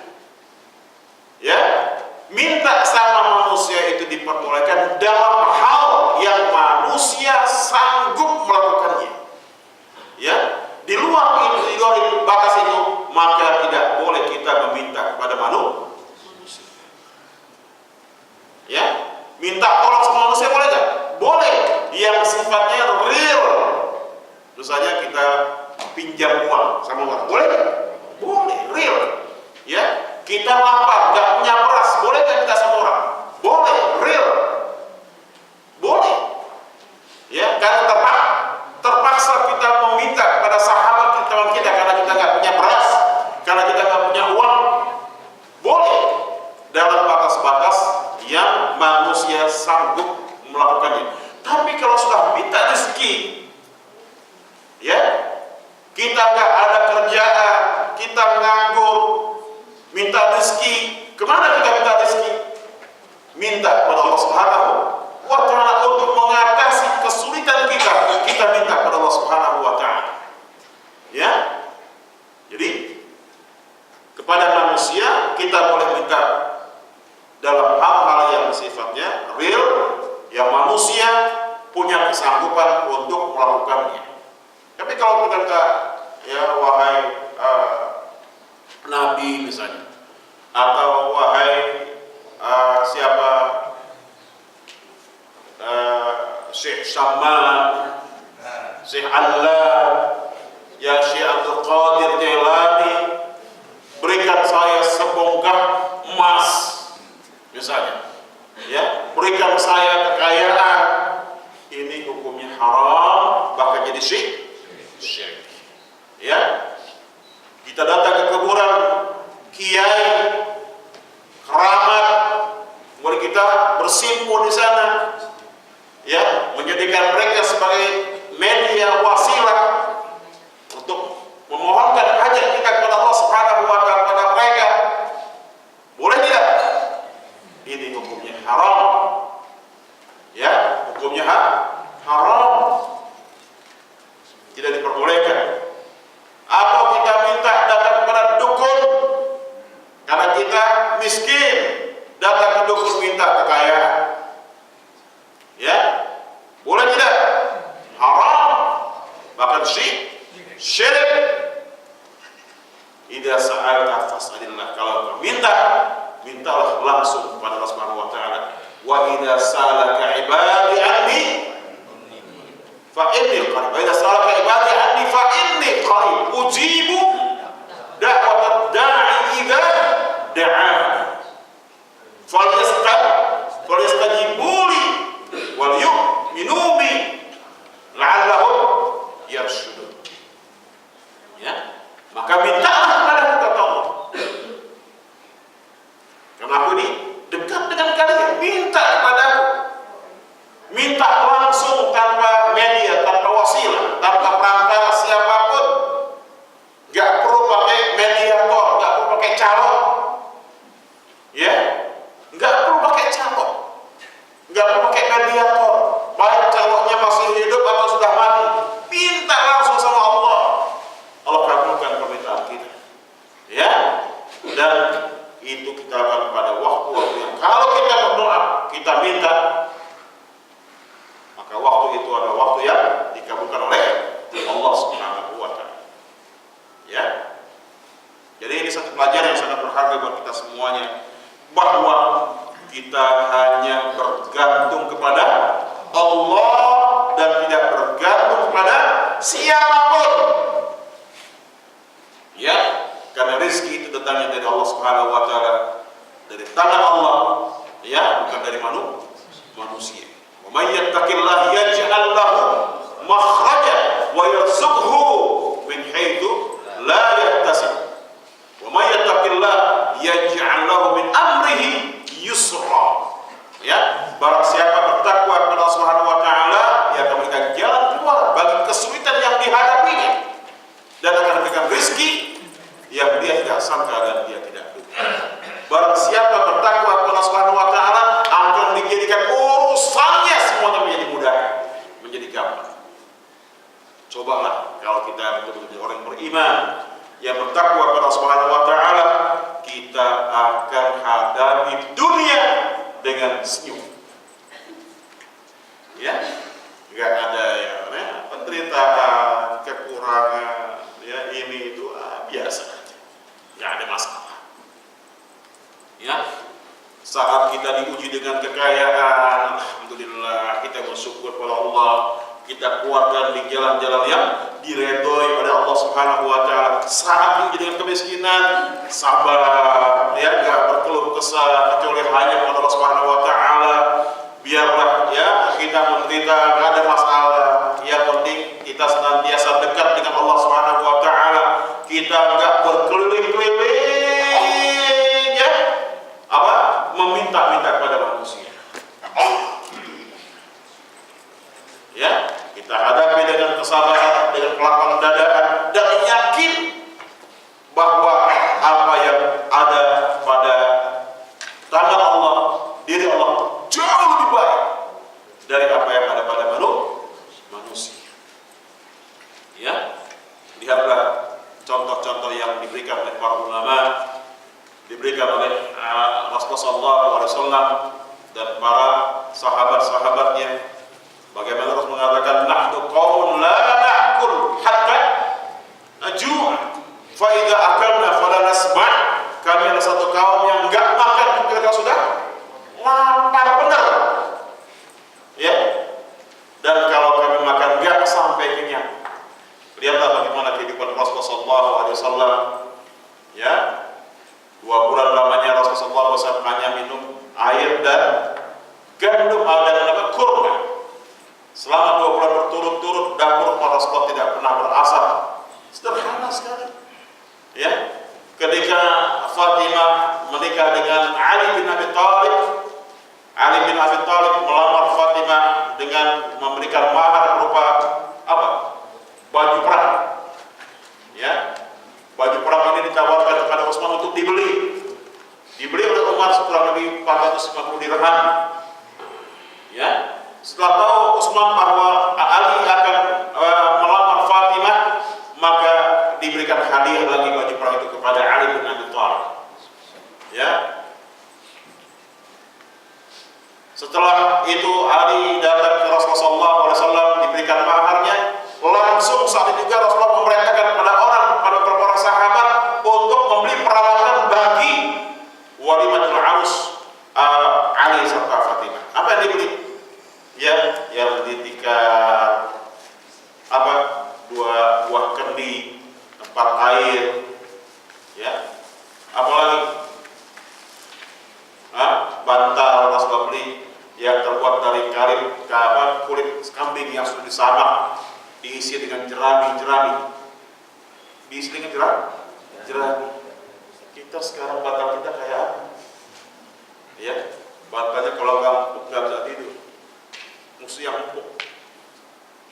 Ya, minta sama manusia itu diperbolehkan dalam hal yang manusia sanggup melakukannya. Ya, di luar itu, di luar batas itu, maka tidak boleh kita meminta kepada manusia. Ya, minta tolong sama manusia boleh nggak? Boleh, yang sifatnya real. Misalnya kita pinjam uang sama orang, boleh nggak? Boleh, real. Ya, kita lapar, nggak punya beras, boleh nggak minta sama orang? Boleh, real. Boleh. Ya, karena terpaksa kita meminta kepada sahabat teman kita karena kita nggak punya beras, karena kita nggak punya uang, boleh dalam batas-batas yang manusia sanggup melakukannya. Tapi kalau sudah minta rezeki, ya, kita nggak ada kerjaan, kita nganggur, minta rezeki, kemana kita minta rezeki? Minta kepada Allah Subhanahu wa taala untuk mengatasi kesulitan kita minta kepada Allah Subhanahu wa taala. Ya, jadi kepada manusia kita boleh minta dalam hal-hal yang sifatnya real, yang manusia punya kesanggupan untuk melakukannya. Tapi kalau kita minta, ya wahai Nabi misalnya, atau wahai siapa, Syekh Saman, Syekh Allah, ya Syekh Abdul Qadir Jailani, berikan saya sebongkah emas misalnya, ya, berikan saya kekayaan, ini hukumnya haram, bahkan jadi syirik. Ya, kita datang ke kuburan kiai, keramat, kemudian kita bersimpuh di sana, ya, menjadikan mereka sebagai media wasilah untuk memohonkan hajat kita kepada Allah Subhanahu wa taala kepada mereka. Boleh tidak? Ini hukumnya haram. Ya, hukumnya haram. Tidak diperbolehkan. Atau kita minta datang kepada dukun karena kita miskin, datang ke dukun minta kekayaan. Ya, boleh tidak? Haram. Bahkan syirik. Idza sa'alta fas'alillah, kalau minta, mintalah langsung kepada Allah Subhanahu wa taala. Wa idza salaka ibadi anni fa inni qarib. Wa idza salaka ibadi anni fa inni qarib. Ujibu da'wat da'i idza da'ani. Falyastajibu li wal yu'minu bi la'allahum yarshudun. Ya, maka mintalah kepada Allah. Karena aku ini dekat dengan kalian, minta kepadaku. Minta langsung tanpa media, tanpa wasilah, tanpa perantara siapapun. Gak perlu pakai mediator, gak perlu pakai calon. Ya, gak perlu pakai calon, gak perlu pakai mediator. Baik calonnya masih hidup atau sudah mati, minta langsung sama Allah. Allah kabulkan permintaan kita. Ya, dan itu sekalian, bahwa kita hanya bergantung kepada Allah dan tidak bergantung kepada siapapun. Ya, karena rezeki itu datangnya dari Allah Subhanahu wa taala, dari tangan Allah, ya, bukan dari manusia. Wa may yattaqillaha yaj'al lahu makhraja wa yarzuqhu min haitsu la yahtasib. Wa may yattaqillaha yaj'al lahu min amrihi yusra. Ya, barang siapa bertakwa kepada Allah Subhanahu wa taala, ia akan memberikan jalan keluar bagi kesulitan yang dihadapinya dan akan memberikan rezeki yang dia tidak sangka dan dia tidak duga. Barang siapa bertakwa kepada Allah Subhanahu wa taala, akan dijadikan urusannya semuanya menjadi mudah, menjadi gampang. Cobalah kalau kita betul-betul orang yang beriman, yang bertakwa kepada Allah Subhanahu wa taala, kita akan hadapi dunia dengan senyum. Ya, enggak ada ya, penderitaan, kekurangan, ya ini itu biasa aja, enggak ada masalah. Ya, saat kita diuji dengan kekayaan, alhamdulillah kita bersyukur kepada Allah, kita keluarkan di jalan-jalan yang diredoi oleh Allah Subhanahu wa taala. Saat diuji dengan kemiskinan, sabar, ya, enggak berkeluh kesah kecuali hanya kepada Allah Subhanahu wa taala. Biarlah ya kita menderita, enggak ada masalah. Yang penting kita senantiasa dekat dengan Allah Subhanahu wa taala. Kita enggak berkeliling-keliling ya, meminta-minta kepada manusia. Ya, kita hadapi dengan kesabaran, dengan kelapangan dada, dan yakin bahwa apa yang ada pada tangan Allah, diri Allah jauh lebih baik dari apa yang ada pada manusia. Ya, lihatlah contoh-contoh yang diberikan oleh para ulama, diberikan oleh Rasulullah SAW dan para sahabat-sahabatnya. Bagaimana Rasul mengatakan, nahnu qaumun la na'kul hatta najua, fa idza akalna fala nasma'. Kami adalah satu kaum yang enggak makan ketika sudah lapar benar. Ya. Dan kalau kami makan enggak sampai kenyang. Lihatlah bagaimana kehidupan Rasulullah SAW. Ya. 2 bulan lamanya Rasulullah SAW hanya minum air dan gandum dan kurma. Selama 2 bulan berturut-turut dapur Rasulullah tidak pernah berasap. Sederhana sekali. Ya. Ketika Fatimah menikah dengan Ali bin Abi Thalib, Ali bin Abi Thalib melamar Fatimah dengan memberikan mahar berupa apa? Baju perang. Ya. Baju perang ini ditawarkan kepada Utsman untuk dibeli. Dibeli oleh Umar kurang lebih 450 dirham. Ya. Setelah tahu Utsman bahwa Ali akan melamar Fatimah, maka diberikan hadiah lagi baju perang itu kepada Ali bin Abi Thalib. Ya. Setelah itu Ali datang ke Rasulullah SAW, diberikan maharnya. Langsung saat itu juga Rasulullah memerintahkan kepada beberapa orang sahabat untuk membeli peralatan bagi walimatul arus Ali serta Fatimah. Apa yang dibeli? Ya, yang ditikar apa? 2 buah kendi, 4 air, ya. Apalagi? Bantal Rasulullah beli yang terbuat dari kulit kambing yang sudah disamak, diisi dengan jerami. Diisi dengan jerami. Kita sekarang bantal kita kayak apa? Ya, bantalnya kalau nggak bisa tidur. Musuh yang empuk.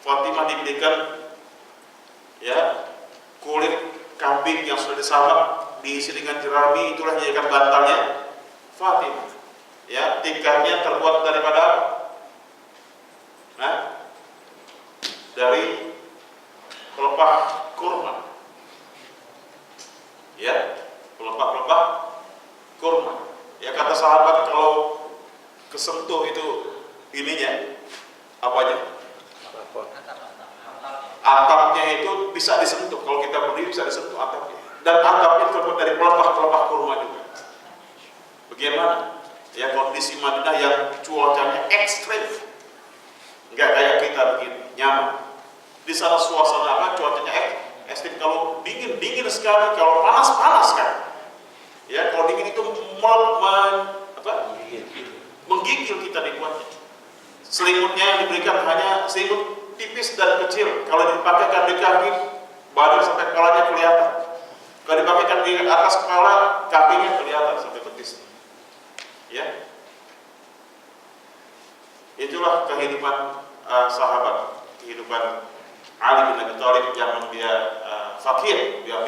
Fatimah diberikan ya kulit kambing yang sudah disamak, diisi dengan jerami, itulah yang dijadikan bantalnya Fatimah. Ya, tikarnya terbuat daripada dari pelepah kurma. Ya, pelepah kurma. Ya, kata sahabat kalau kesentuh itu ininya apanya? Atapnya itu bisa disentuh. Kalau kita berdiri bisa disentuh atapnya. Dan atapnya terbuat dari pelepah kurma juga. Bagaimana ya kondisi Madinah yang cuacanya ekstrim, nggak kayak kita begini nyaman. Di sana suasana apa cuacanya ekstrim, kalau dingin sekali, kalau panas kan. Ya kalau dingin itu menggigil kita dibuatnya. Selimutnya yang diberikan hanya selimut tipis dan kecil. Kalau dipakaikan di kaki, badan sampai kepalanya kelihatan. Kalau dipakaikan di atas kepala, kakinya kelihatan sampai betis. Ya, itulah kehidupan sahabat, kehidupan Ali bin Abi Thalib yang dia fakir, dia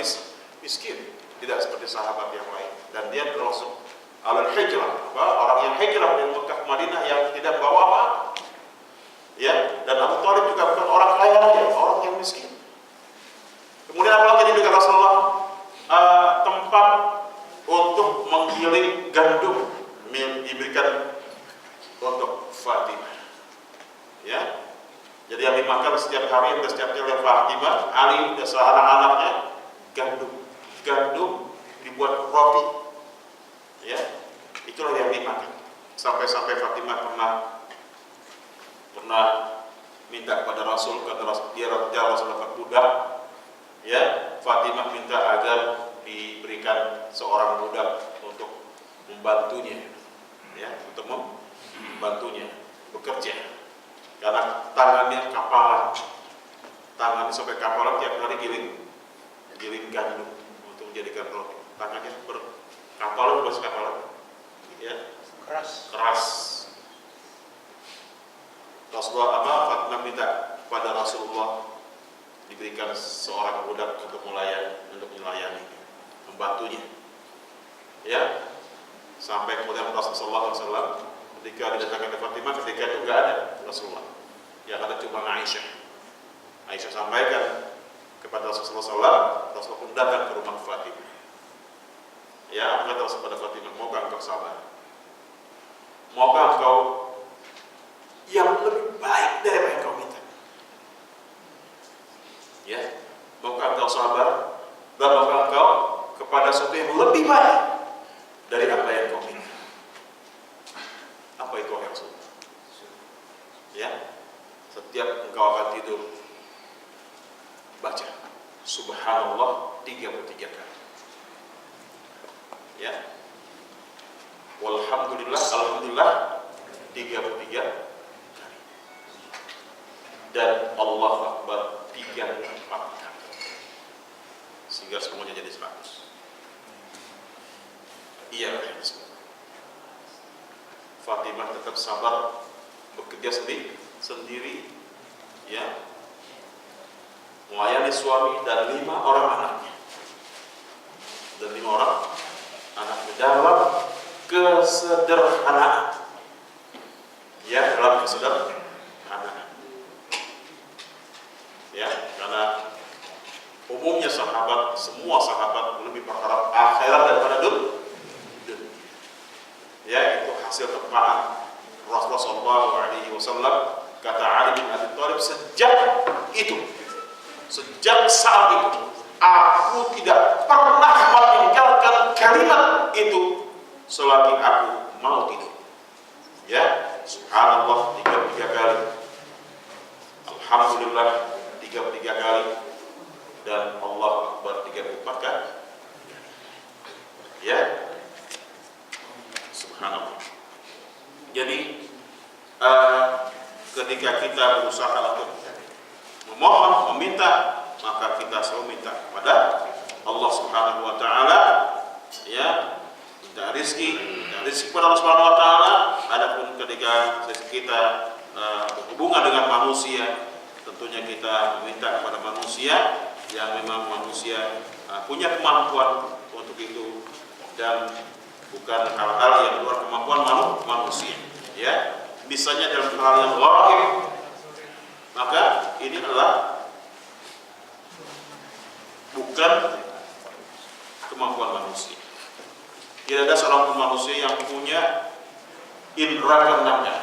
miskin, tidak seperti sahabat yang lain. Dan dia termasuk al-hijrah, orang yang hijrah dari Mekah ke Madinah yang tidak bawa apa. Ya, dan Abu Thalib juga bukan orang kaya raya, orang yang miskin. Kemudian apalagi juga Rasulullah tempat untuk menggiling gandum diberikan untuk Fatimah. Ya, jadi yang dimakan setiap hari dan setiap kali Fatimah, Ali dan anak-anaknya gandum dibuat roti. Ya, itulah yang dimakan. Sampai Fatimah pernah minta kepada Rasul, kata dia Rasul dapat budak. Ya, Fatimah minta agar diberikan seorang budak untuk membantunya, ya, untuk membantunya bekerja. Karena tangannya sampai kapalan tiap hari giling gandum untuk menjadikan roti. Tangannya berkapalan, ya, keras. Rasulullah Fatimah minta pada Rasulullah diberikan seorang budak untuk melayani, membantunya. Ya, sampai kemudian Rasulullah SAW ketika didatangkan ke Fatimah, ketika itu nggak ada Rasulullah, yang ada cuma Aisyah. Aisyah sampaikan kepada Rasulullah SAW, Rasulullah pun datang ke rumah Fatimah. Ya, kata Rasul pada Fatimah, maukah engkau sabar? Maukah engkau yang lebih baik dari apa yang kau minta? Ya, maukah engkau sabar dan maukah engkau kepada sesuatu yang lebih baik dari apa yang kau minta? Apa itu yang sunnah? Ya, setiap engkau akan tidur, baca Subhanallah 33 kali. Ya, walhamdulillah, alhamdulillah 33 kali. Dan Allah Akbar 34 kali. Sehingga semuanya jadi 100. Iya, Fatimah tetap sabar, bekerja sendiri, ya, melayani suami dan 5 orang anaknya. Dalam kesederhanaan. Ya, dalam kesederhanaan. Ya, karena umumnya semua sahabat lebih berharap akhirat daripada dunia. Ya, itu hasil tempahan Rasulullah SAW. Kata Ali bin Abi Thalib, sejak saat itu aku tidak pernah meninggalkan kalimat itu selagi aku mau tidur. Ya, Subhanallah 33 kali, Alhamdulillah 33 kali, dan Allah Akbar 34 kali. Ya, Subhanallah. Jadi ketika kita berusaha untuk memohon, meminta, maka kita selalu minta kepada Allah Subhanahu wa taala, ya, minta rezeki kepada Allah Subhanahu wa taala. Adapun ketika kita berhubungan dengan manusia, tentunya kita meminta kepada manusia yang memang manusia punya kemampuan untuk itu, dan bukan hal-hal yang luar kemampuan manusia. Ya, misalnya dalam hal yang ghaib, maka ini adalah bukan kemampuan manusia. Tidak ada seorang manusia yang punya indera keenamnya.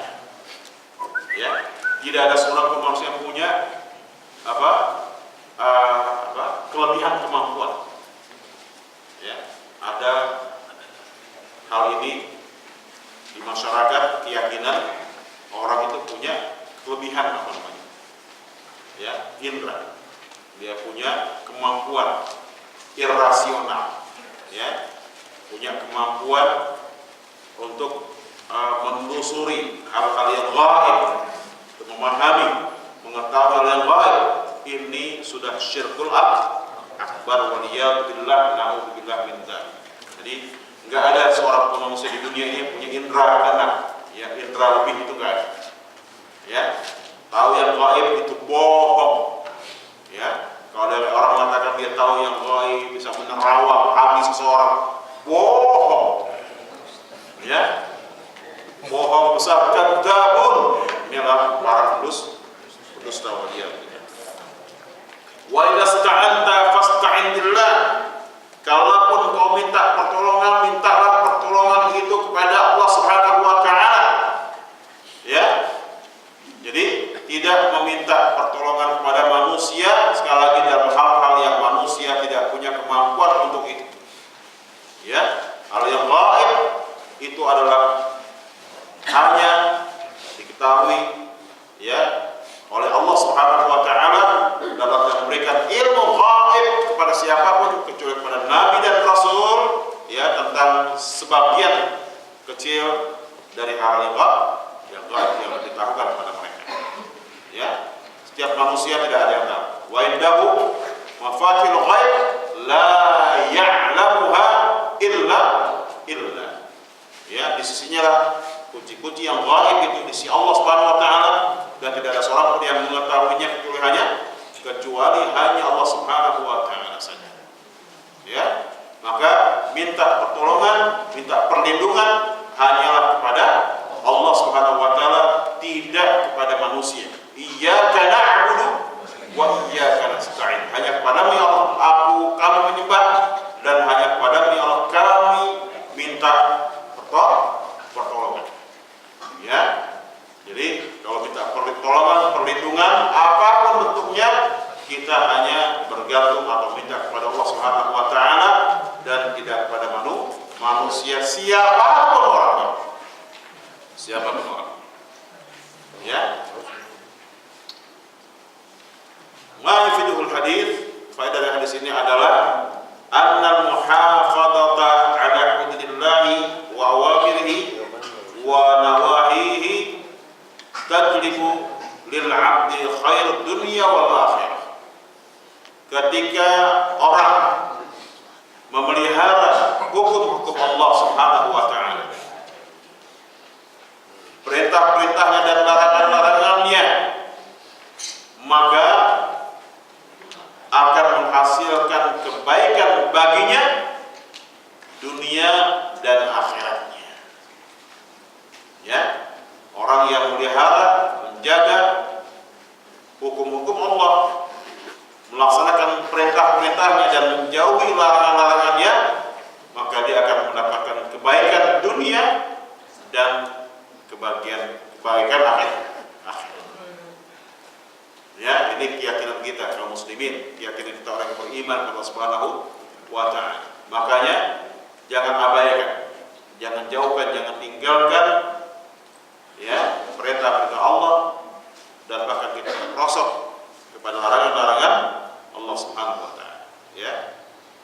Ya, tidak ada seorang manusia yang punya kelebihan kemampuan. Ya, ada hal ini di masyarakat, keyakinan orang itu punya kelebihan apa namanya? Ya, indra. Dia punya kemampuan irrasional, ya, punya kemampuan untuk menelusuri hal-hal yang gaib, untuk memahami, mengetahui hal yang gaib. Ini sudah syirkul akbar, waliyadzubillah, na'udzubillah min dzalik. Jadi nggak ada seorang pun manusia di dunia ini punya indra keenam, ya, indra lebih itu nggak ada. Ya, tahu yang gaib itu bohong. Ya, kalau ada orang mengatakan dia tahu yang gaib, bisa menerawang hati seseorang, bohong. Ya, bohong besar, kadzabun. Inilah para pendusta waliyadzubillah. Wa idza sta'anta fasta'in billah. Kalaupun kau minta pertolongan, mintalah pertolongan itu kepada Allah Subhanahu wa taala. Ya. Jadi tidak meminta pertolongan kepada manusia, sekali lagi dalam hal-hal yang manusia tidak punya kemampuan untuk itu. Ya, hal yang gaib itu adalah hanya diketahui, ya, oleh Allah Subhanahu wa taala dalam memberikan ilmu gaib kepada siapapun kecuali kepada nabi dan rasul, ya, tentang sebagian kecil dari hal yang gaib yang ditahukan kepada mereka. Ya, setiap manusia tidak ada yang tahu. Wa indahu mafatihul ghaib la ya'lamuha illa. Ya, di sisinya lah kunci-kunci yang gaib itu di sisi Allah Subhanahu wa taala, dan tidak ada seorang pun yang mengetahuinya kecuali hanya Allah Subhanahu wa taala saja. Ya, maka minta pertolongan, minta perlindungan hanyalah kepada Allah Subhanahu wa taala, tidak kepada manusia. Iyyaka na'budu wa iyyaka nasta'in. Hanya kepadamu ya Allah kami menyembah, dan hanya kepadamu ya Allah kami minta pertolongan. Ya. Jadi kalau minta pertolongan, perlindungan apapun bentuknya, kita hanya bergantung atau minta kepada Allah Subhanahu wa taala dan tidak kepada manusia siapapun orangnya. Siapapun orang. Ya. Ma yufidul hadis, faedah dari hadis ini adalah annal muhafadzata ala hududillahi wa awamirihi wa nawahihi tajlibu lil 'abdi khairud dunya wal akhirah. Ketika orang memelihara hukum-hukum Allah Subhanahu wa taala, perintah-perintahnya dan larangan-larangannya, maka akan menghasilkan kebaikan baginya dunia dan akhiratnya. Ya, orang yang melihara, menjaga hukum-hukum Allah, melaksanakan perintah-perintahnya dan menjauhi larangan-larangannya, maka dia akan mendapatkan kebaikan dunia dan kebaikan akhirat. Ya, ini keyakinan kita kaum muslimin, keyakinan kita orang yang beriman kepada Allah Subhanahu wa taala. Makanya jangan abaikan, jangan jauhkan, jangan tinggalkan, ya, perintah-perintah Allah, dan bahkan kita merosot kepada larangan-larangan Allah Subhanahu wa taala. Ya,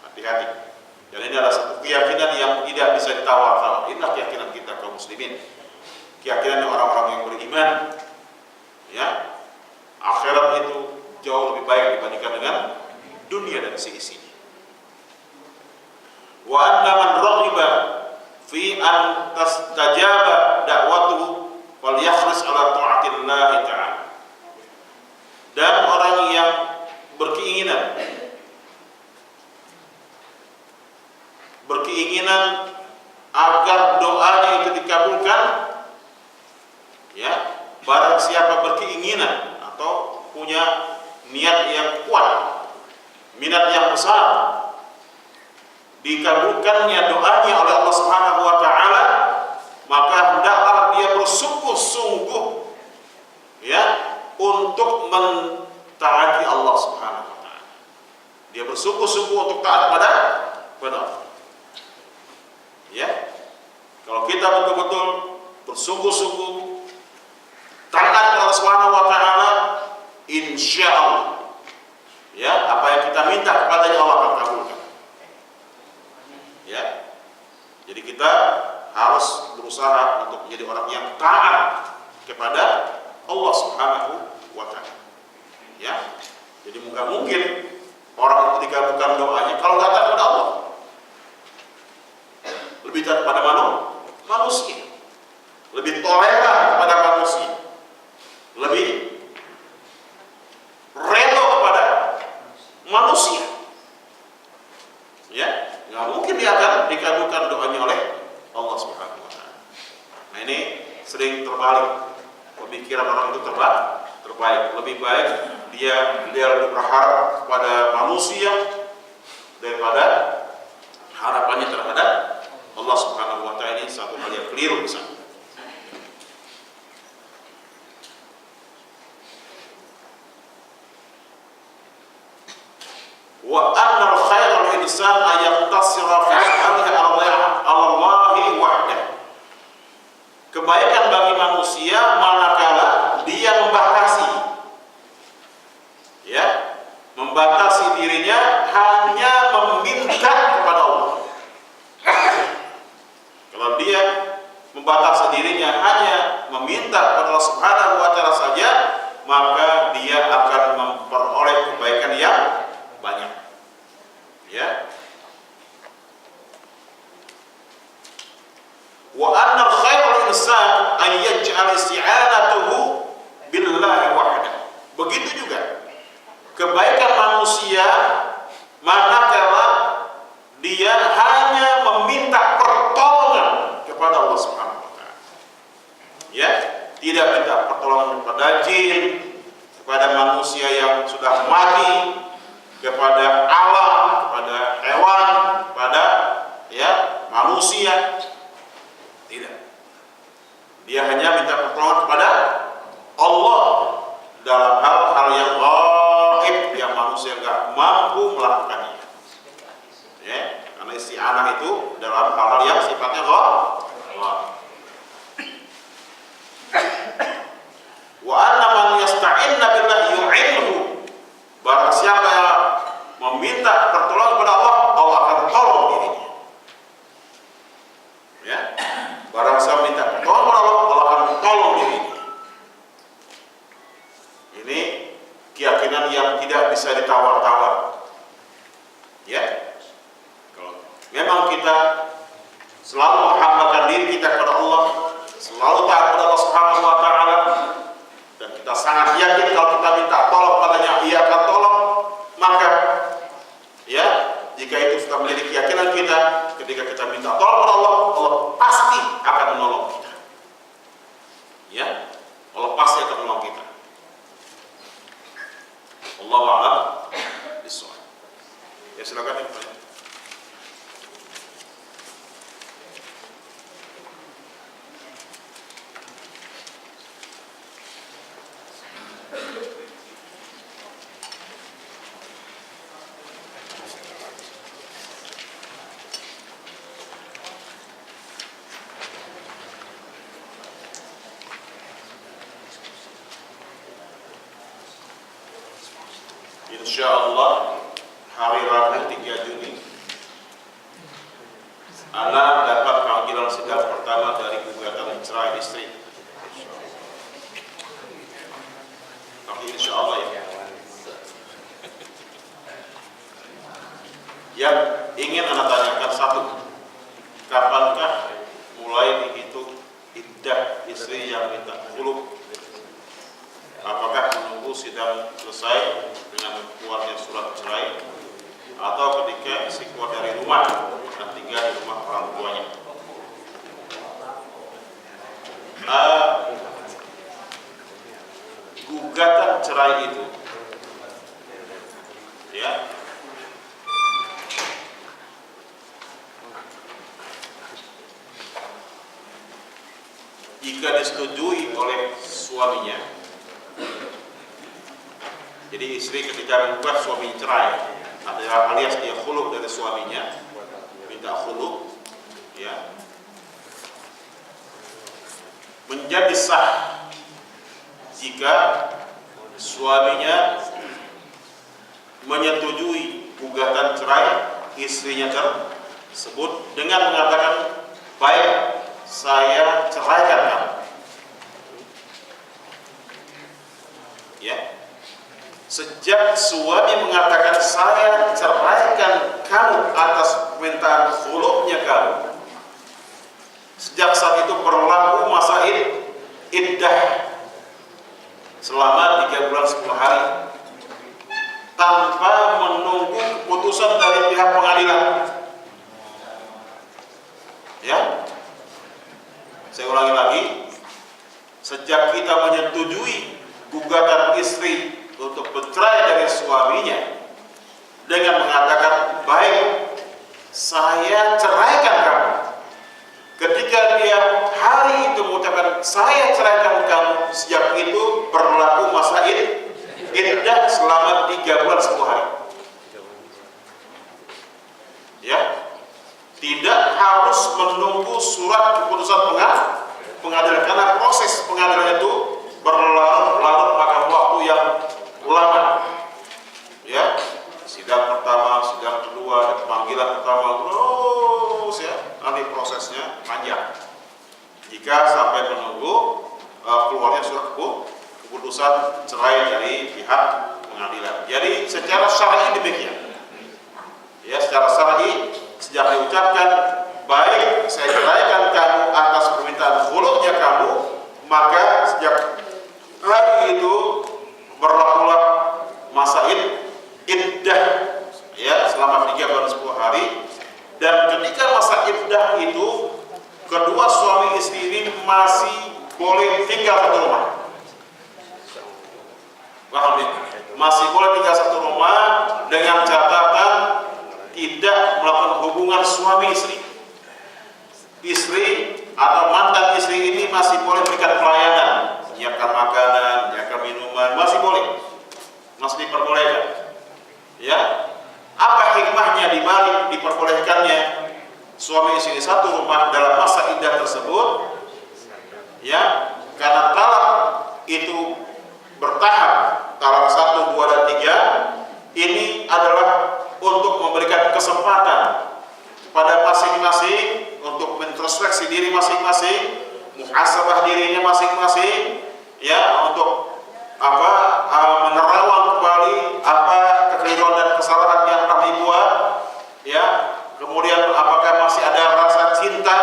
hati-hati. Dan ini adalah satu keyakinan yang tidak bisa ditawar-tawar. Inilah keyakinan kita kaum muslimin, keyakinan orang-orang yang beriman. Ya, akhirat itu jauh lebih baik dibandingkan dengan dunia dan seisinya. Wa anna man raghiba fi an tastajaba da'watuhu wal yakhlis ala ta'atillah ta'ala. Dan orang yang berkeinginan agar doanya itu dikabulkan, ya, barang siapa berkeinginan atau punya niat yang kuat, minat yang besar, dikabulkannya doanya oleh Allah Subhanahu wa taala, maka hendaklah dia bersungguh-sungguh, ya, untuk mentaati Allah Subhanahu wa taala. Dia bersungguh-sungguh untuk taat kepada Allah. Ya. kita betul-betul bersungguh-sungguh taat kepada Allah Subhanahu wa taala, insyaallah ya, apa yang kita minta kepadanya Allah akan kabulkan. Ya. Jadi kita harus berusaha untuk menjadi orang yang taat kepada Allah Subhanahu wa taala. Ya. Jadi nggak mungkin orang ketika bukan doanya kalau nggak taat kepada Allah. Lebih taat kepada manusia. Lebih toleran kepada manusia. Lebih rela kepada manusia. Ya, nggak mungkin dia akan dikabulkan doanya oleh Allah Subhanahu wa taala. Nah, ini sering terbalik. Pemikiran orang itu terbaik. Lebih baik dia lebih berharap kepada manusia daripada harapannya terhadap Allah Subhanahu wa taala. Ini satu hal yang keliru besar. Wa anna al-khairal insan ayaqtasira fi hadihi Allahi wahdah. Kebaikan bagi manusia manakala dia membatasi dirinya hanya meminta kepada Allah. Kalau dia membatasi dirinya hanya meminta kepada Allah Subhanahu wa taala saja, maka dia akan memperoleh kebaikan yang banyak. Ya. Wa anna khairal insan an yaj'al isti'anatuhu billahi wahdah. Begitu juga kebaikan manusia manakala dia hanya meminta pertolongan kepada Allah Subhanahu wa taala. Ya, tidak minta pertolongan kepada jin, kepada manusia yang sudah mati, kepada alam, kepada hewan, kepada ya manusia. Tidak. Dia hanya minta pertolongan kepada Allah dalam hal-hal yang gaib yang manusia nggak mampu melakukannya. Ya, karena isti'anah itu dalam hal-hal yang sifatnya gaib. Wa anna man yasta'inna billahi yu'inhu. Barang siapa yang meminta pertolongan kepada Allah, Allah akan tolong dirinya. Ya. Barang siapa minta pertolongan kepada Allah, Allah akan tolong dirinya. Ini keyakinan yang tidak bisa ditawar-tawar. Ya. Kalau memang kita selalu menghambakan diri kita kepada Allah, selalu taat kepada Allah Subhanahu wa taala, dan kita sangat yakin kalau kita minta tolong padanya, Ia akan tolong, maka ya, jika itu sudah menjadi keyakinan kita, ketika kita minta tolong kepada Allah, Allah pasti akan menolong kita. Ya, Allah pasti akan menolong kita. Allahu a'lam bishawab. Ya, silakan ya. Insyaallah hari Rabu 3 Juni Ana dapat panggilan sidang pertama dari gugatan cerai istri. Tapi insyaallah ya. Yang ingin Ana tanyakan satu, kapankah mulai dihitung iddah istri yang minta khulud? Apakah menunggu sidang selesai dengan keluarnya surat cerai, atau ketika istri keluar dari rumah dan tinggal di rumah orang tuanya? Gugatan cerai itu ya jika disetujui oleh suaminya. Jadi istri ketika menggugat suami cerai, alias dia khulud dari suaminya, minta khulud, ya, menjadi sah jika suaminya menyetujui gugatan cerai istrinya tersebut dengan mengatakan, baik, saya ceraikan kamu. Ya, sejak suami mengatakan saya ceraikan kamu atas permintaan khuluknya kamu, sejak saat itu berlaku masa iddah selama 3 bulan 10 hari tanpa menunggu keputusan dari pihak pengadilan. Ya, saya ulangi lagi, sejak kita menyetujui gugatan istri untuk bercerai dari suaminya dengan mengatakan, baik, saya ceraikan kamu, ketika dia hari itu mengucapkan saya ceraikan kamu, sejak itu berlaku masa iddah selama 3 bulan 10 hari. Ya, tidak harus menunggu surat keputusan pengadilan, karena proses pengadilan itu berlarut-larut makan waktu yang lama. Ya, sidang pertama, sidang kedua, dan panggilan pertama terus ya, nanti prosesnya panjang. Jika sampai menunggu keluarnya surat keputusan cerai dari pihak pengadilan. Jadi secara syar'i demikian. Ya, secara syar'i sejak diucapkan, baik, saya ceraikan kamu atas permintaan khuluknya kamu, maka sejak hari itu berlakulah masa iddah, ya, selama 3 bulan 10 hari. Dan ketika masa iddah itu, kedua suami istri ini masih boleh tinggal satu rumah. Paham ya? Masih boleh tinggal satu rumah dengan catatan tidak melakukan hubungan suami istri. Istri atau mantan istri ini masih boleh berikan pelayanan, menyiapkan makanan, menyiapkan minuman, masih boleh, masih diperbolehkan. Ya, apa hikmahnya dibalik diperbolehkannya suami istri satu rumah dalam masa iddah tersebut? Ya, karena talak itu bertahap, talak 1, 2, dan 3 ini adalah untuk memberikan kesempatan pada masing-masing untuk introspeksi diri masing-masing, muhasabah dirinya masing-masing, ya, untuk menerawang kembali apa kekeliruan dan kesalahan yang telah dibuat, ya. Kemudian apakah masih ada rasa cinta,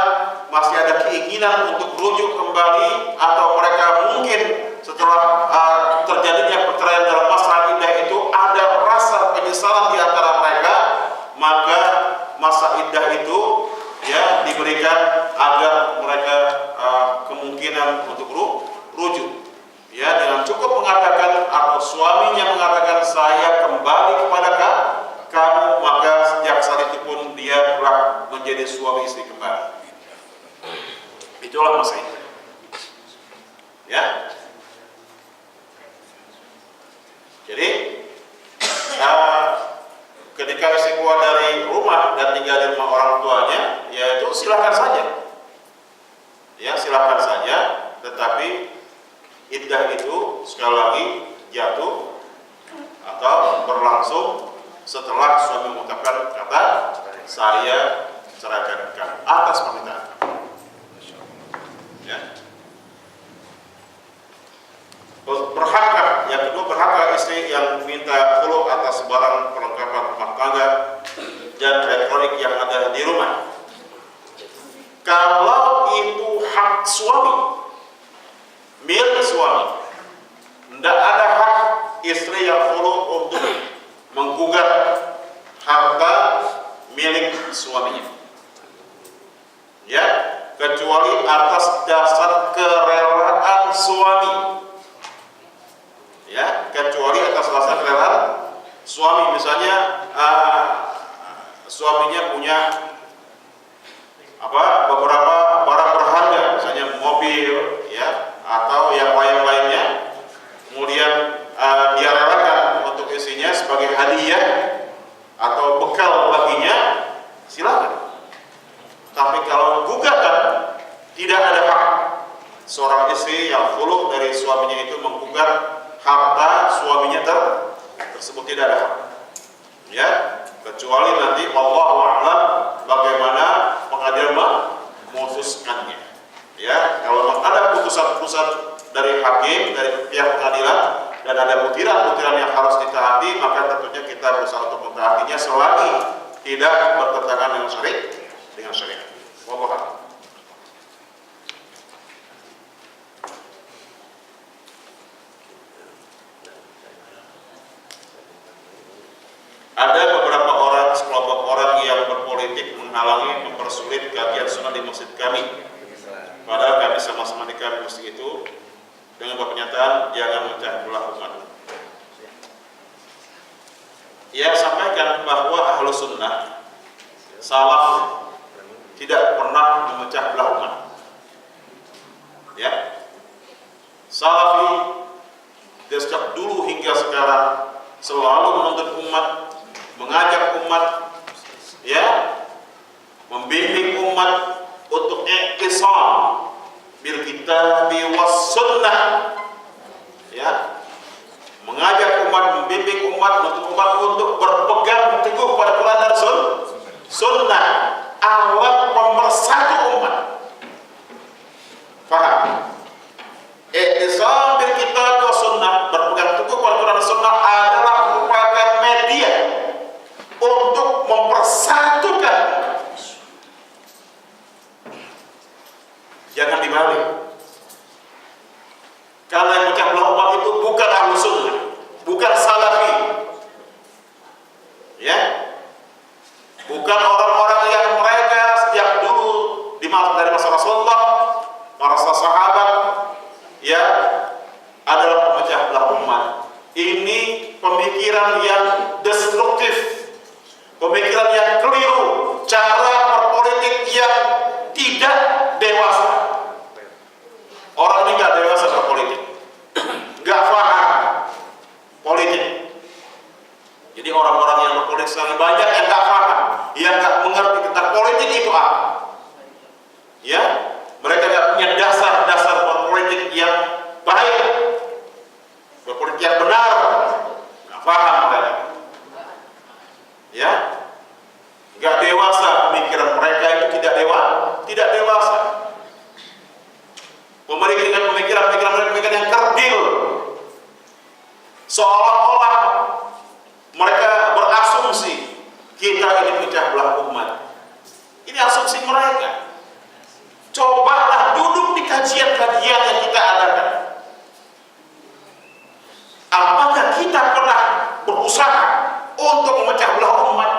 masih ada keinginan untuk rujuk kembali, atau mereka mungkin setelah terjadinya perceraian dalam masa iddah itu ada rasa penyesalan di antara mereka, maka masa iddah itu ya diberikan agar mereka kemungkinan untuk rujuk, ya, dengan cukup mengatakan atau suaminya mengatakan saya kembali kepada kamu, maka sejak saat itu pun dia telah menjadi suami istri kembali. Itulah masa iddah. Ya. Jadi ketika istri keluar dari rumah dan tinggal di rumah orang tuanya, ya itu silakan saja. Ya, silakan saja, tetapi iddah itu sekali lagi jatuh atau berlangsung setelah suami mengucapkan kata saya ceraikan kamu atas permintaan. Ya. Berhakkah, yang kedua, berhakkah istri yang minta khuluk atas barang perlengkapan rumah tangga dan elektronik yang ada di rumah. Kalau itu hak suami, milik suami, tidak ada hak istri yang khuluk untuk menggugat harta milik suaminya. Ya, kecuali atas dasar kerelaan suami. Ya, kecuali atas dasar kerelaan suami, misalnya suaminya punya beberapa barang berharga, misalnya mobil, ya, atau yang lain-lainnya, kemudian dia relakan untuk istrinya sebagai hadiah atau bekal baginya, silakan. Tapi kalau gugatan, tidak ada hak seorang istri yang khulu dari suaminya itu menggugat harta suaminya tersebut, tidak ada hak. Ya, kecuali nanti wallahu a'lam bagaimana pengadilan memutuskannya. Ya, kalau ada putusan-putusan dari hakim, dari pihak pengadilan dan ada butiran-butiran yang harus ditaati, maka tentunya kita berusaha untuk mentaatinya selagi tidak bertentangan dengan syariat. Wallahu a'lam. Ada beberapa orang, sekelompok orang yang berpolitik menghalangi, mempersulit kajian sunnah di masjid kami. Padahal kami sama-sama di kami masjid itu dengan pernyataan jangan memecah belah umat. Ya, sampaikan bahwa ahlu sunnah salaf tidak pernah memecah belah umat. Ya, salafi dari sejak dulu hingga sekarang selalu menuntut umat, mengajak umat, ya, membimbing umat untuk i'tisam bil kitabi was sunnah, ya, mengajak umat, membimbing umat, menuntut umat untuk berpegang teguh pada Quran dan sunnah, alat pemersatu umat. Faham? I'tisam bil kitabi was sunnah, berpegang teguh pada Quran dan sunnah adalah merupakan media untuk mempersatukan. Jangan dibalik. Karena yang pecah belah umat itu bukan ahlu sunnah, bukan salafi, ya, bukan orang-orang yang mereka sejak dulu dari masa Rasulullah, para sahabat, ya, adalah pemecah belah umat. Ini pemikiran yang destruktif, pemikiran yang keliru, cara berpolitik yang tidak dewasa. Orang ini nggak dewasa berpolitik, nggak paham politik. Jadi orang-orang yang berpolitik sekarang banyak yang nggak paham, yang nggak mengerti tentang politik itu apa. Ya, mereka nggak punya dasar-dasar berpolitik yang baik, berpolitik yang benar, nggak paham mereka. Ya, nggak dewasa pemikiran mereka itu, tidak dewasa. Memiliki dengan pemikiran yang kerdil, seolah-olah mereka berasumsi kita ini pecah belah umat. Ini asumsi mereka. Cobalah duduk di kajian-kajian yang kita adakan. Apakah kita pernah berusaha untuk memecah belah umat?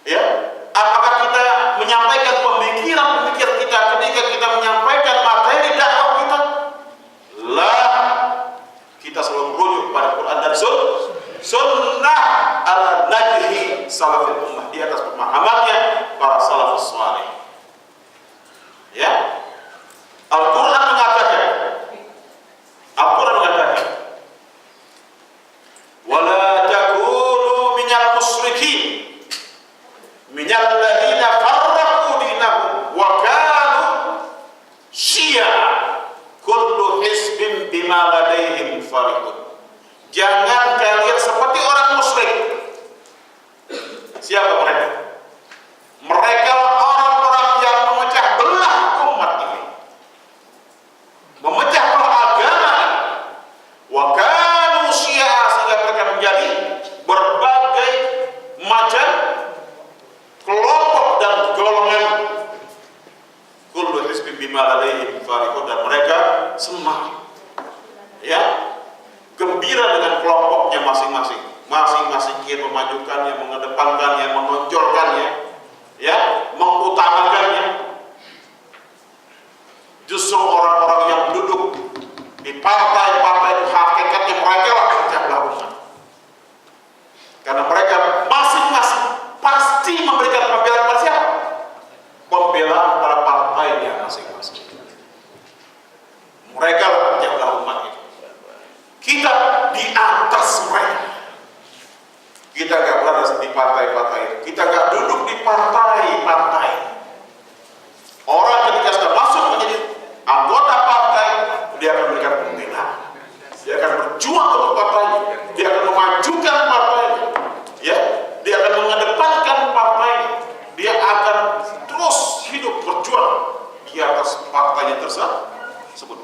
Ya, apakah kita menyampaikan pemikiran-pemikiran kita ketika kita menyampaikan materi dakwah kita? Lah, kita selalu merujuk pada Quran dan sunnah ala najhi salafil ummah, di atas pemahamannya para salafus salih. Ya, Al-Quran mengatakan, wala takunu minal musyrikin minal ladina farraqu dinahum wa kanu syi'a kullu hizbin bima ladaihim farihun. Jangan kalian seperti orang musyrik. Siapa mereka? Mereka orang-orang yang memecah belah umat ini, memecah belah agama ini. Wa kanu syi'a, sehingga mereka menjadi berbagai macam kelompok dan golongan. Kullu hizbin bima ladaihim farihun, dan mereka senang, ya, gembira dengan kelompoknya masing-masing. Masing-masing ingin memajukannya, mengedepankannya, menonjolkannya, ya, mengutamakannya. Justru orang-orang yang duduk di partai-partai itu hakikatnya mereka lah pecah belah umat. Karena mereka masing-masing pasti memberikan pembelaan pada siapa? Pembelaan pada partainya masing-masing. Mereka lah pecah belah umat itu. Kita di atas mereka. Kita gak berada di partai-partai, kita gak duduk di partai-partai. Orang ketika sudah masuk menjadi faktanya tersebut.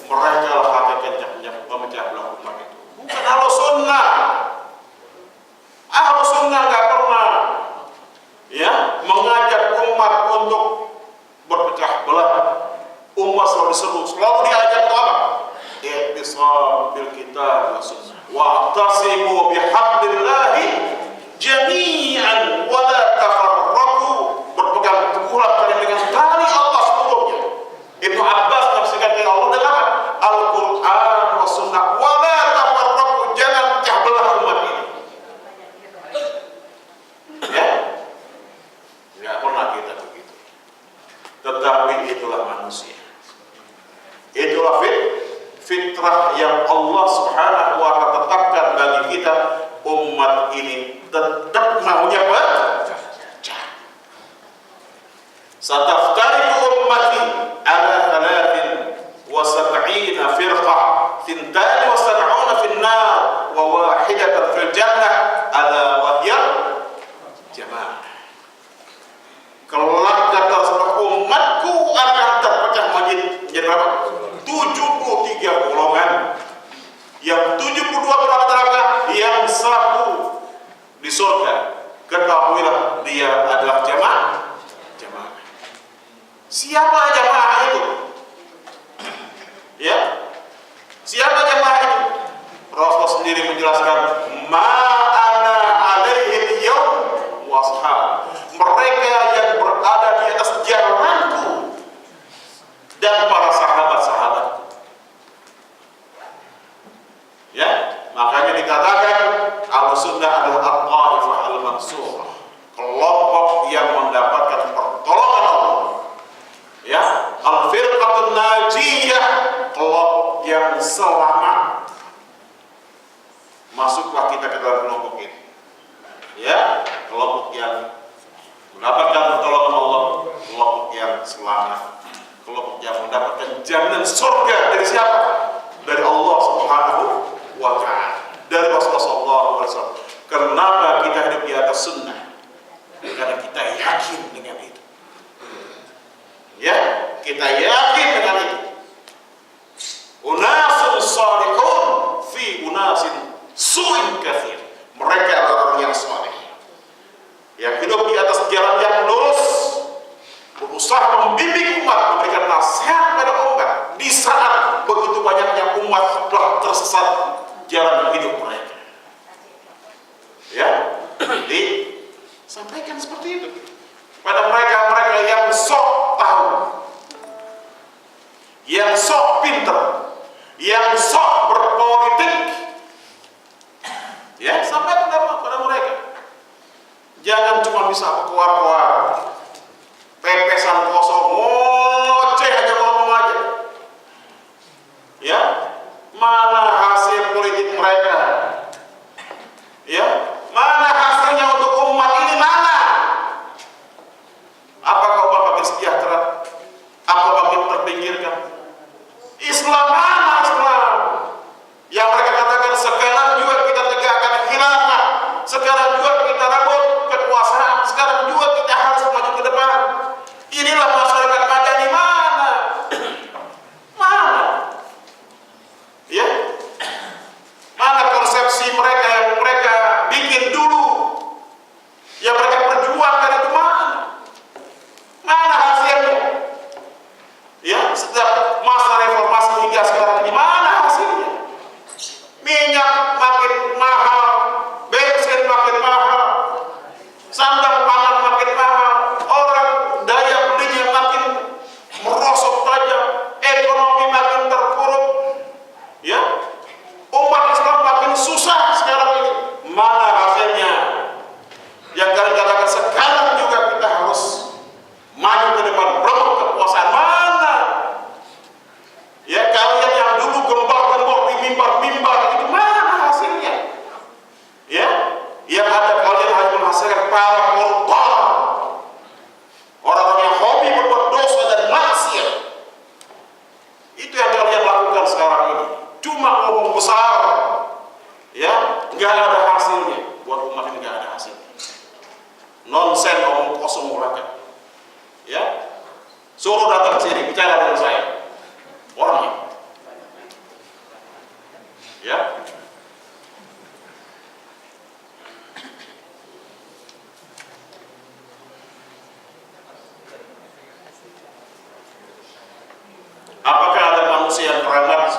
Mereka lah hakikatnya memecah belah umat itu. Bukan Ahlus Sunnah. Ahlus Sunnah nggak pernah mengajak umat untuk berpecah belah. Umat selalu diseru, selalu diajak ke apa? I'tisam bil kitab wa sunnah. Wa'tasimu bihablillahi jami'an wa la tafarraqu. Berpegang teguhlah kalian dengan tali Allah seluruhnya. Ibnu Abbas menafsirkan firman Allah dengan apa? Al-Qur'an wa sunnah wa la tafarraqu. Jangan pecah belah umat ini. Enggak pernah kita begitu. Tetapi itulah manusia. Itulah fitrah yang Allah Subhanahu wa ta'ala tetapkan bagi kita. Umat ini tetap maunya pecah. Sataftariqu ummati ala 73 firqah, 72 fil nar wa wahidatan fil jannah, ala wahya jamaah. Kelak kata Rasulullah, umatku akan terpecah menjadi berapa? 73 golongan. Yang 72 berada neraka, yang 1 di surga. Ketahuilah dia adalah jamaah. Siapa jamaah itu? Siapa jamaah itu? Rasulullah sendiri menjelaskan, ma'ana alaihi al-yawm wa ashab. Mereka yang berada di atas jalanku dan para sahabat-sahabatku. Makanya dikatakan Ahlus Sunnah adalah at-taifah al-mansurah, kelompok yang mendapatkan pertolongan Allah. Al-firqatun najiyah, kelompok yang selamat. Masuklah kita ke dalam kelompok ini. Kelompok yang mendapatkan pertolongan Allah, kelompok yang selamat, kelompok yang mendapatkan jaminan surga dari siapa? Dari Allah Subhanahu wa ta'ala, dari Rasulullah SAW. Kenapa kita hidup di atas sunnah? Karena kita yakin dengan itu. Kita yakin dengan itu. Unasun salihun fi unasin su'in kathir. Mereka adalah orang yang saleh, yang hidup di atas jalan yang lurus, berusaha membimbing umat, memberikan nasihat pada umat di saat begitu banyaknya umat telah tersesat jalan hidup mereka. Jadi sampaikan seperti itu pada mereka yang sok tahu, yang sok pinter, yang sok berpolitik. Sampaikan pada mereka. Jangan cuma bisa keluar-keluar, pepesan kosong, ngoceh aja, ngomong aja. Mana hasil politik mereka? Mana hasilnya untuk umat ini? Mana? Apakah umat makin sejahtera? Apa makin terpinggirkan? Islam mana Islam? Yang mereka katakan sekarang juga kita tegakkan khilafah, sekarang juga kita rebut kekuasaan, sekarang juga kita harus maju ke depan. Inilah masyarakat madani. Mana? Mana konsepsi mereka yang mereka bikin dulu, yang mereka perjuangkan itu mana? Mana hasilnya? Setiap masa reformasi hingga sekarang ini, mana hasilnya? Minyak makin mahal, bensin makin mahal, sandang pangan makin mahal, orang daya belinya makin merosot tajam, ekonomi makin terpuruk. Umat Islam makin susah sekarang ini. Mana hasilnya? Yang kalian katakan sekarang juga kita harus maju ke depan, berebut kekuasaan. Mana?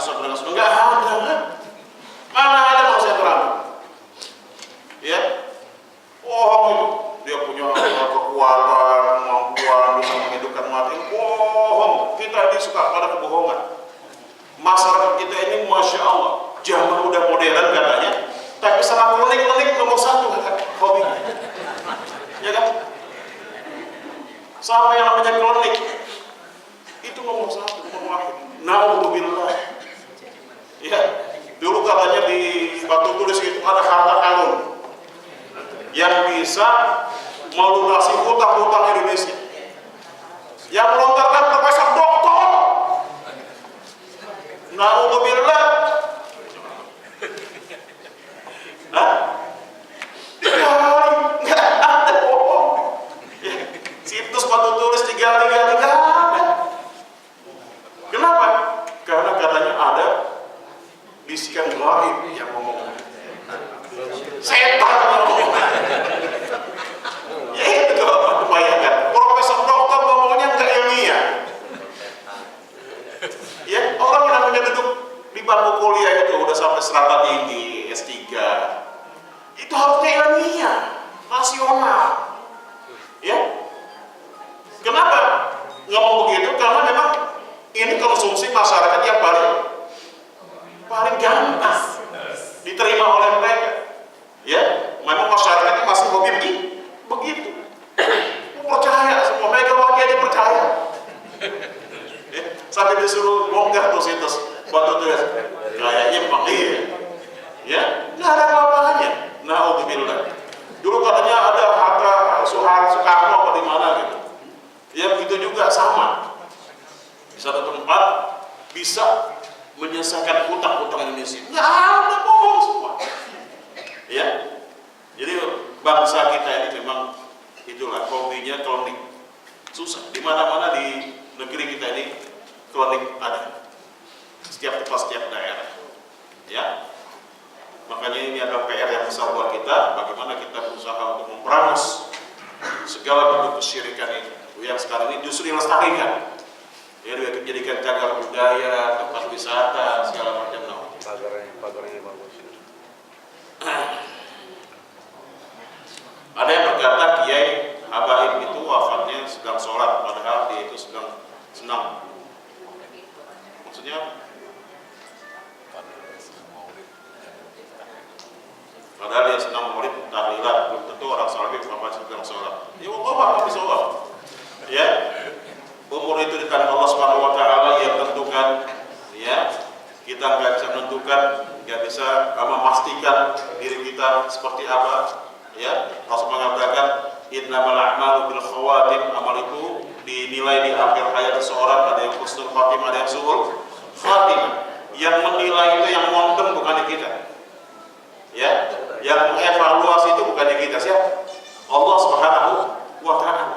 sesuatu dengan sunnah. Enggak ada kan? Mana ada manusia berantem? Ya, bohong. Dia punya kekuatan, kemampuan bisa menghidupkan mati. Bohong. Kita ini suka pada kebohongan. Masyarakat kita ini masya Allah, zaman udah modern katanya, tapi sama klinik-klinik nomor 1 hobi. Ya kan? Sama yang namanya klinik itu nomor 1, nomor wahid. Na'udzubillah. Ya, dulu katanya di batu tulis itu ada harta karun yang bisa melunasi hutang-hutang Indonesia. Yang melontarkan profesor doktor. Na'udzubillah. Hah? Digali, nggak ada bohong. Ya, situs batu tulis digali-gali nggak ada. Kenapa? Karena katanya ada bisikan gaib yang ngomong. Setan yang ngomong. Ya itu bayangkan, profesor doktor ngomongnya nggak ilmiah. Ya, orang yang namanya duduk di bangku kuliah itu udah sampai strata tinggi, S3. Itu harusnya ilmiah, rasional. Ya. Kenapa ngomong begitu? Karena memang ini konsumsi masyarakat yang paling gampang diterima oleh mereka. Ya, memang masyarakatnya masih hobi begitu. Percaya semua, Megawati aja percaya. Ya, sampai disuruh bongkar tuh situs batu tulis. Kayaknya memang iya. Ya, nggak ada apa-apanya. Na'udzubillah. Dulu katanya ada harta Soekarno apa di mana gitu. Ya begitu juga sama. Di satu tempat bisa menyelesaikan hutang-hutang Indonesia. Nggak ada, bohong semua. Ya, jadi bangsa kita ini memang itulah hobinya klinik. Susah. Di mana-mana di negeri kita ini klinik ada. Setiap tempat, setiap daerah. Ya. Makanya ini adalah PR yang besar buat kita. Bagaimana kita berusaha untuk memberangus segala bentuk kesyirikan itu yang sekarang ini justru dilestarikan. Ya, dijadikan cagar budaya, tempat wisata, segala macam. Pagarnya bagus. Ada yang berkata Kiai Habaib itu wafatnya sedang sholat, padahal dia itu sedang senang. Maksudnya apa? Padahal dia senang maulid tahlilan, belum tentu orang salafi wafatnya sedang sholat. Ya Allah akan disawab. Ya, umur itu di tangan Allah Subhanahu Wa Taala yang tentukan. Ya, kita nggak bisa menentukan, nggak bisa memastikan diri kita seperti apa. Ya, Rasul mengatakan innamal a'malu bil khawatim, amal itu dinilai di akhir hayat seseorang, ada yang husnul khatimah, ada yang su'ul khatimah. Yang menilai itu yang nonton bukan kita. Ya, yang mengevaluasi itu bukan kita, siapa? Allah Subhanahu wa Ta'ala.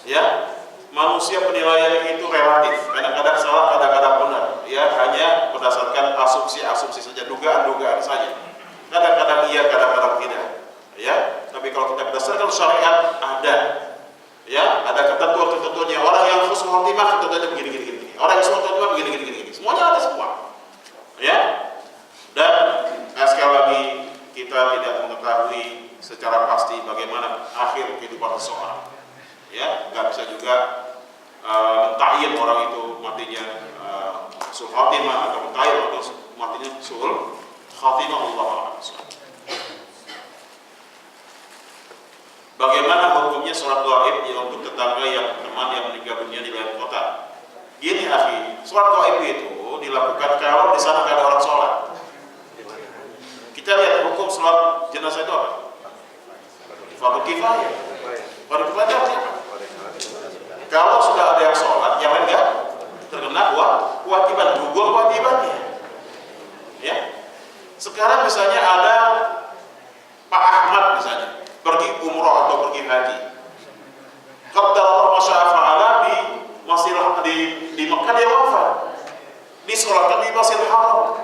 Ya, manusia penilaian itu relatif, kadang-kadang salah, kadang-kadang benar. Ya, hanya berdasarkan asumsi-asumsi saja, dugaan-dugaan saja. Kadang-kadang iya, kadang-kadang tidak. Ya, tapi kalau kita berdasarkan syariat ada. Ya, ada ketentuan-ketentuannya. Orang yang husnul khatimah ketentuannya begini-gini. Orang yang husnul khatimah begini-gini. Semuanya ada semua. Ya. Dan sekali lagi kita tidak mengetahui secara pasti bagaimana akhir kehidupan seseorang. Ya, nggak bisa juga mentayin orang itu matinya su'ul khatimah atau mentayin atau matinya su'ul khatimah. Allah a'lam. Bagaimana hukumnya sholat gaib untuk tetangga yang teman yang meninggal dunia di lain kota? Gini akhi, sholat gaib itu dilakukan kalau di sana ada orang sholat. Kita lihat hukum sholat jenazah itu apa? Fardu kifayah. Fardu kifayah apa? Kalau sudah ada yang sholat, yang lain enggak terkena kewajiban, gugur kewajibannya. Ya. Sekarang misalnya ada Pak Ahmad misalnya pergi umroh atau pergi haji. Qaddar masya fa'ala di Mekah dia wafat. Disolatkan di Masjidil Haram.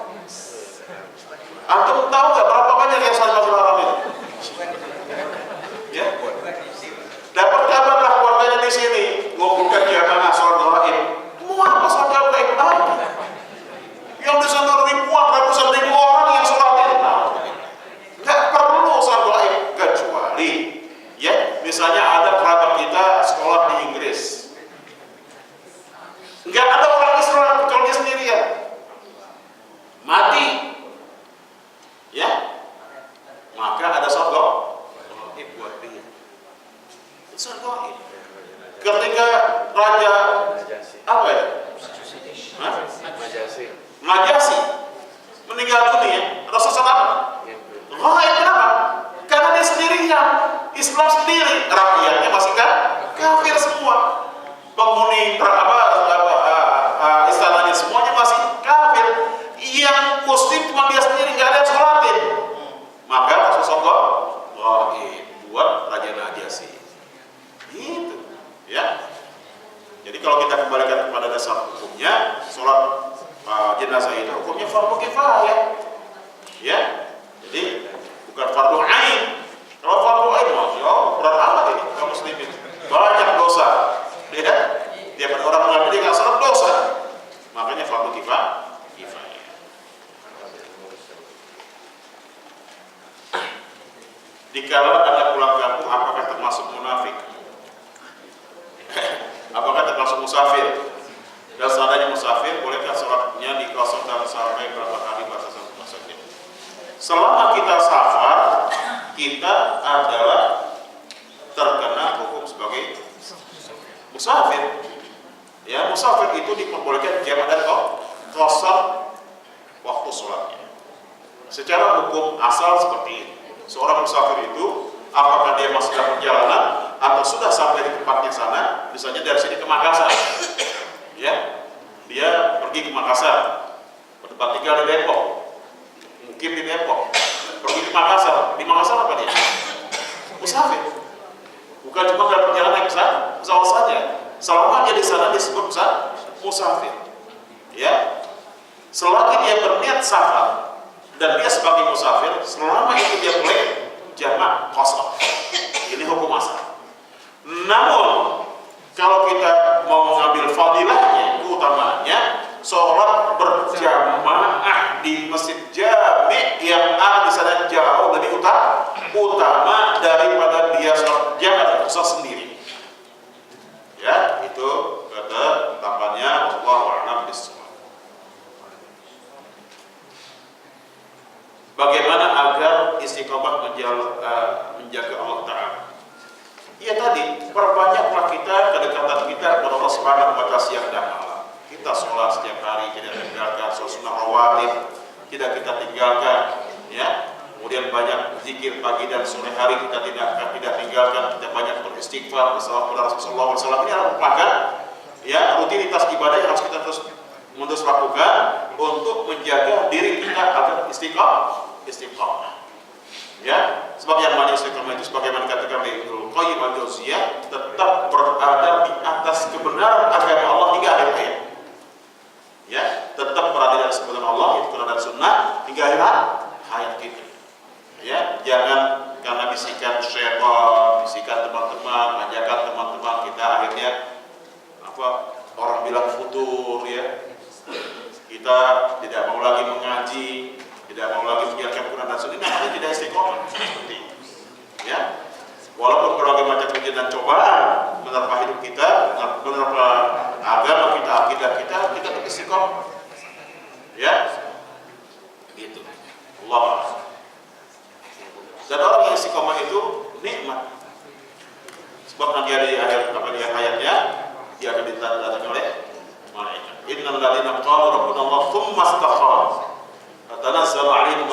Antum tahu nggak berapa banyak yang sholat Masjidil Haram itu? Ya. Dapat kabar lah keluarganya di sini ngumpulkan jamaah sholat gaib. Mau apa sholat gaib lagi? Yang di sana Najasyi meninggal dunia, Rasulullah apa? Ghaib. Kenapa? Karena dia sendirian, Islam sendiri, rakyatnya masih kafir semua. Penghuni istananya semuanya masih kafir. Yang muslim cuma dia sendiri, nggak ada yang sholatin. Maka Rasulullah buat Raja Najasyi. Gitu, ya. Jadi kalau kita kembalikan kepada dasar hukumnya, sholat jenazah itu hukumnya fardu kifayah, ya. Jadi bukan fardu ain. Kalau fardu ain, masya Allah, berat amat ini kaum muslimin. Banyak dosa, ya. Tiap orang mengambil dia nggak salah dosa. Makanya fardu kifayah. Dikala Anda pulang kampung, apakah termasuk munafik? Apakah termasuk musafir? Dan seandainya musafir, bolehkah sholatnya dikosongkan sampai berapa kali maksudnya? Selama kita safar, kita adalah terkena hukum sebagai musafir. Ya, musafir itu diperbolehkan jamak dan qasar waktu sholatnya. Secara hukum asal seperti ini. Seorang musafir itu apakah dia masih dalam perjalanan atau sudah sampai di tempatnya sana, misalnya dari sini ke Makassar, ya, dia pergi ke Makassar, bertempat tinggal di Depok, mungkin di Depok, pergi ke Makassar, di Makassar apa dia? Musafir, bukan cuma dalam perjalanan ke sana, pesawat saja. Selama dia di sana disebut musafir, ya. Selagi dia berniat safar dan dia sebagai musafir, selama itu dia boleh jamak qasar. Ini hukum asal. Namun kalau kita mau mengambil fadilahnya, keutamaannya, sholat berjamaah di masjid jami' yang ada di sana jauh lebih utama daripada dia sholat jamaah sendiri. Ya, itu ketetapannya wallahu a'lam bishawab. Bagaimana agar istiqomah menjaga Allah Ta'ala? Ya tadi, perbanyaklah kita kedekatan kita kepada Allah Subhanahu wa Ta'ala siang dan malam. Kita sholat setiap hari, tidak tinggalkan sunnah rawatib, tidak kita tinggalkan, ya. Kemudian banyak zikir pagi dan sore hari kita tidak tinggalkan. Kita banyak beristighfar bersama Rasulullah SAW. Ini merupakan ya rutinitas ibadah yang harus kita terus lakukan untuk menjaga diri kita agar istiqomah. Ya, sebab yang namanya istiqomah itu sebagaimana dikatakan oleh Ibnu Qayyim al-Jauziyah, tetap berada di atas kebenaran agama Allah hingga akhir hayat. Ya, tetap berada di atas kebenaran Allah, itu Quran dan Sunnah hingga akhir hayat kita. Ya, jangan karena bisikan syaitan, bisikan teman-teman, ajakan teman-teman kita akhirnya orang bilang futur, ya. Kita tidak mau lagi mengaji, tidak mau lagi menjalankan Quran dan Sunnah, namanya tidak istiqomah. Seperti itu. Ya, walaupun berbagai macam ujian dan cobaan menerpa hidup kita, menerpa agama kita, akidah kita tetap istiqomah. Ya, gitu. Allah. Dan orang yang istiqomah itu nikmat. Sebab nanti ada di akhir hayatnya dia akan ditandatangi oleh malaikat. Innal ladzina qalu rabbuna Allah tsumma istaqamu tatanazzalu 'alaihim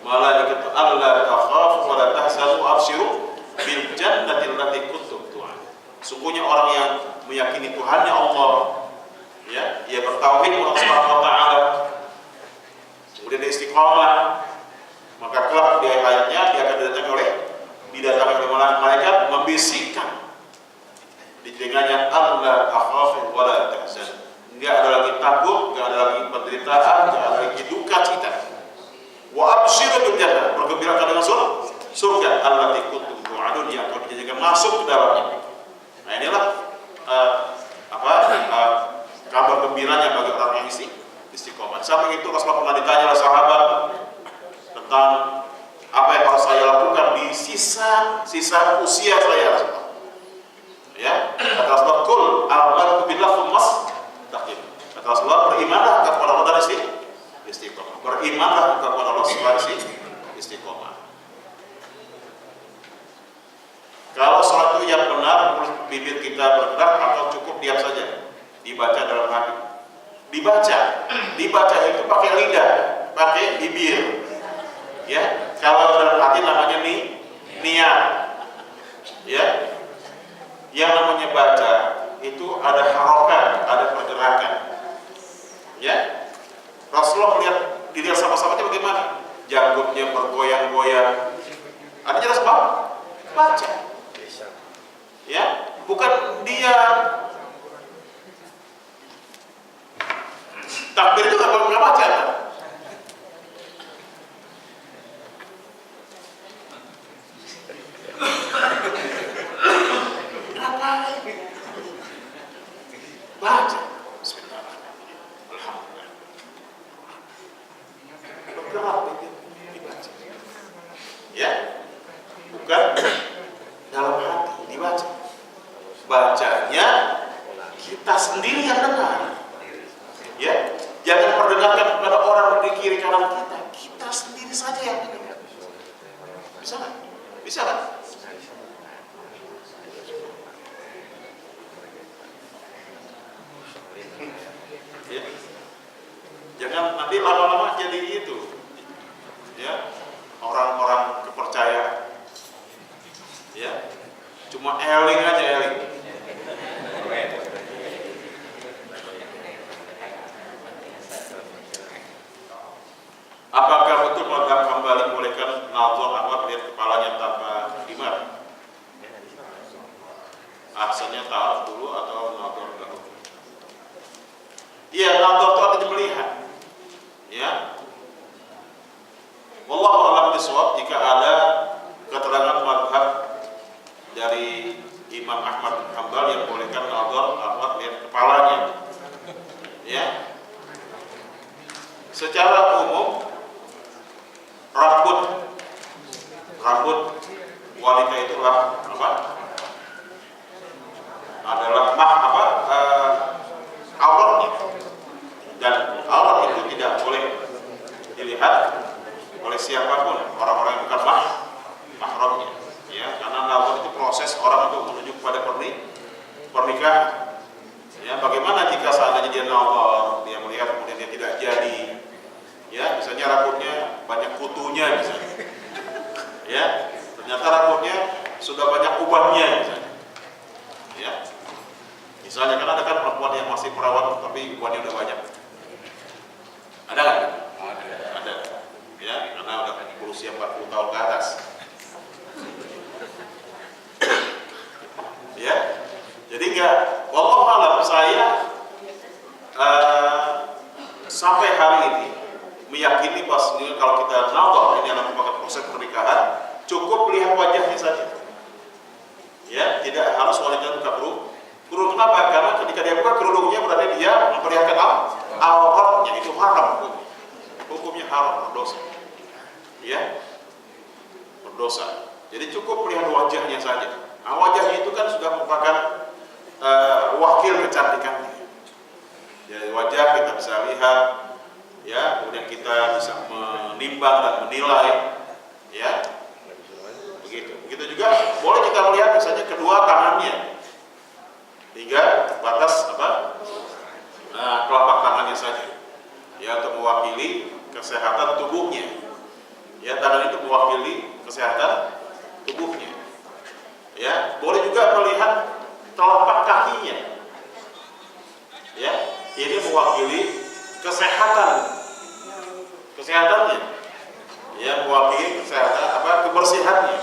malaikatu alla takhafu wa la tahzanu abshiru bil jannati allati kuntum tu'adun. Sungguhnya orang yang meyakini Tuhannya Allah, ya, ia bertauhid kepada Allah Subhanahu wa Ta'ala, kemudian dia istiqamah, maka kelak di hayatnya dia akan didatangi oleh malaikat membisikkan di telinganya, alla takhafu wa la tahzanu. Enggak ada lagi takut, enggak ada lagi penderitaan, enggak ada lagi duka cita. Wa abshiru bil jannah, bergembirakan dengan surga allati kuntum tu'adun, yang akan dijanjikan masuk ke dalamnya. Nah, inilah kabar gembiranya bagi orang yang istiqomah. Sampai itu Rasulullah pernah ditanya oleh sahabat tentang apa yang harus saya lakukan di sisa usia saya. Ya, kata Rasulullah, "Qul a'udzu billahi tsumma istaqim." Kata Rasulullah, berimanlah kepada Allah dan istiqomah. Berimanlah kepada Allah sebagai istiqomah. Kalau sholat itu yang benar, bibir kita bergerak atau cukup diam saja, dibaca dalam hati. Dibaca, dibaca itu pakai lidah, pakai bibir. Ya, kalau dalam hati namanya niat. Ya, yang namanya baca itu ada harokat, ada pergerakan. Ya, Rasulullah dilihat sama-samanya bagaimana? Janggutnya bergoyang-goyang. Ada jelas baca. Ya, bukan dia takbir itu nggak baca. Baca. Bismillahirrahmanirrahim. Alhamdulillah. Bergerak dibaca. Ya, bukan dalam hati dibaca. Bacanya kita sendiri yang dengar. Ya, jangan perdengarkan kepada orang di kiri kanan kita. Kita sendiri saja yang dengar. Bisa kan? Bisa kan? Ya. Jangan nanti lama-lama jadi itu. Ya, orang-orang kepercayaan. Ya, cuma eling aja eling. Apakah betul mazhab Hambali membolehkan nazar Ahmad lihat kepalanya tanpa khimar? Asalnya taruh dulu atau nazar dahulu? Iya, nazar itu artinya melihat. Ya. Wallahu a'lam bishawab. Jika ada keterangan mazhab dari Imam Ahmad bin Hambal yang membolehkan nazar Ahmad lihat kepalanya. Ya. Secara umum rambut wanita itulah apa? Adalah auratnya, dan aurat itu tidak boleh dilihat oleh siapapun, orang-orang yang bukan mahramnya. Ya, karena aurat itu proses orang untuk menuju kepada pernikahan. Ya, bagaimana jika seandainya dia nazar, dia melihat kemudian dia tidak jadi? Ya, misalnya rambutnya banyak kutunya misalnya. Ya, ternyata rambutnya sudah banyak ubahnya misalnya. Ya. Misalnya kan ada kan perempuan yang masih perawat tapi ubahnya udah banyak. Ada nggak? Ada. Ya, karena udah berusia 40 tahun ke atas. Ya. Jadi enggak, wallahu a'lam, saya sampai hari ini meyakini bahwa kalau kita nazar ini adalah merupakan proses pernikahan, cukup lihat wajahnya saja. Ya, tidak harus wanita buka kerudung. Kenapa? Karena ketika dia buka kerudungnya berarti dia memperlihatkan auratnya, itu haram hukumnya haram, berdosa. Ya, berdosa. Jadi cukup lihat wajahnya saja. Nah, wajahnya itu kan sudah merupakan wakil kecantikannya. Jadi wajah kita bisa lihat. Ya, kemudian kita bisa menimbang dan menilai, ya, begitu juga boleh kita melihat misalnya kedua tangannya hingga batas telapak tangannya saja, ya, untuk mewakili kesehatan tubuhnya. Ya, tangan itu mewakili kesehatan tubuhnya. Ya, boleh juga melihat telapak kakinya. Ya, ini mewakili kesehatannya, ya, mewakili kesehatan kebersihannya,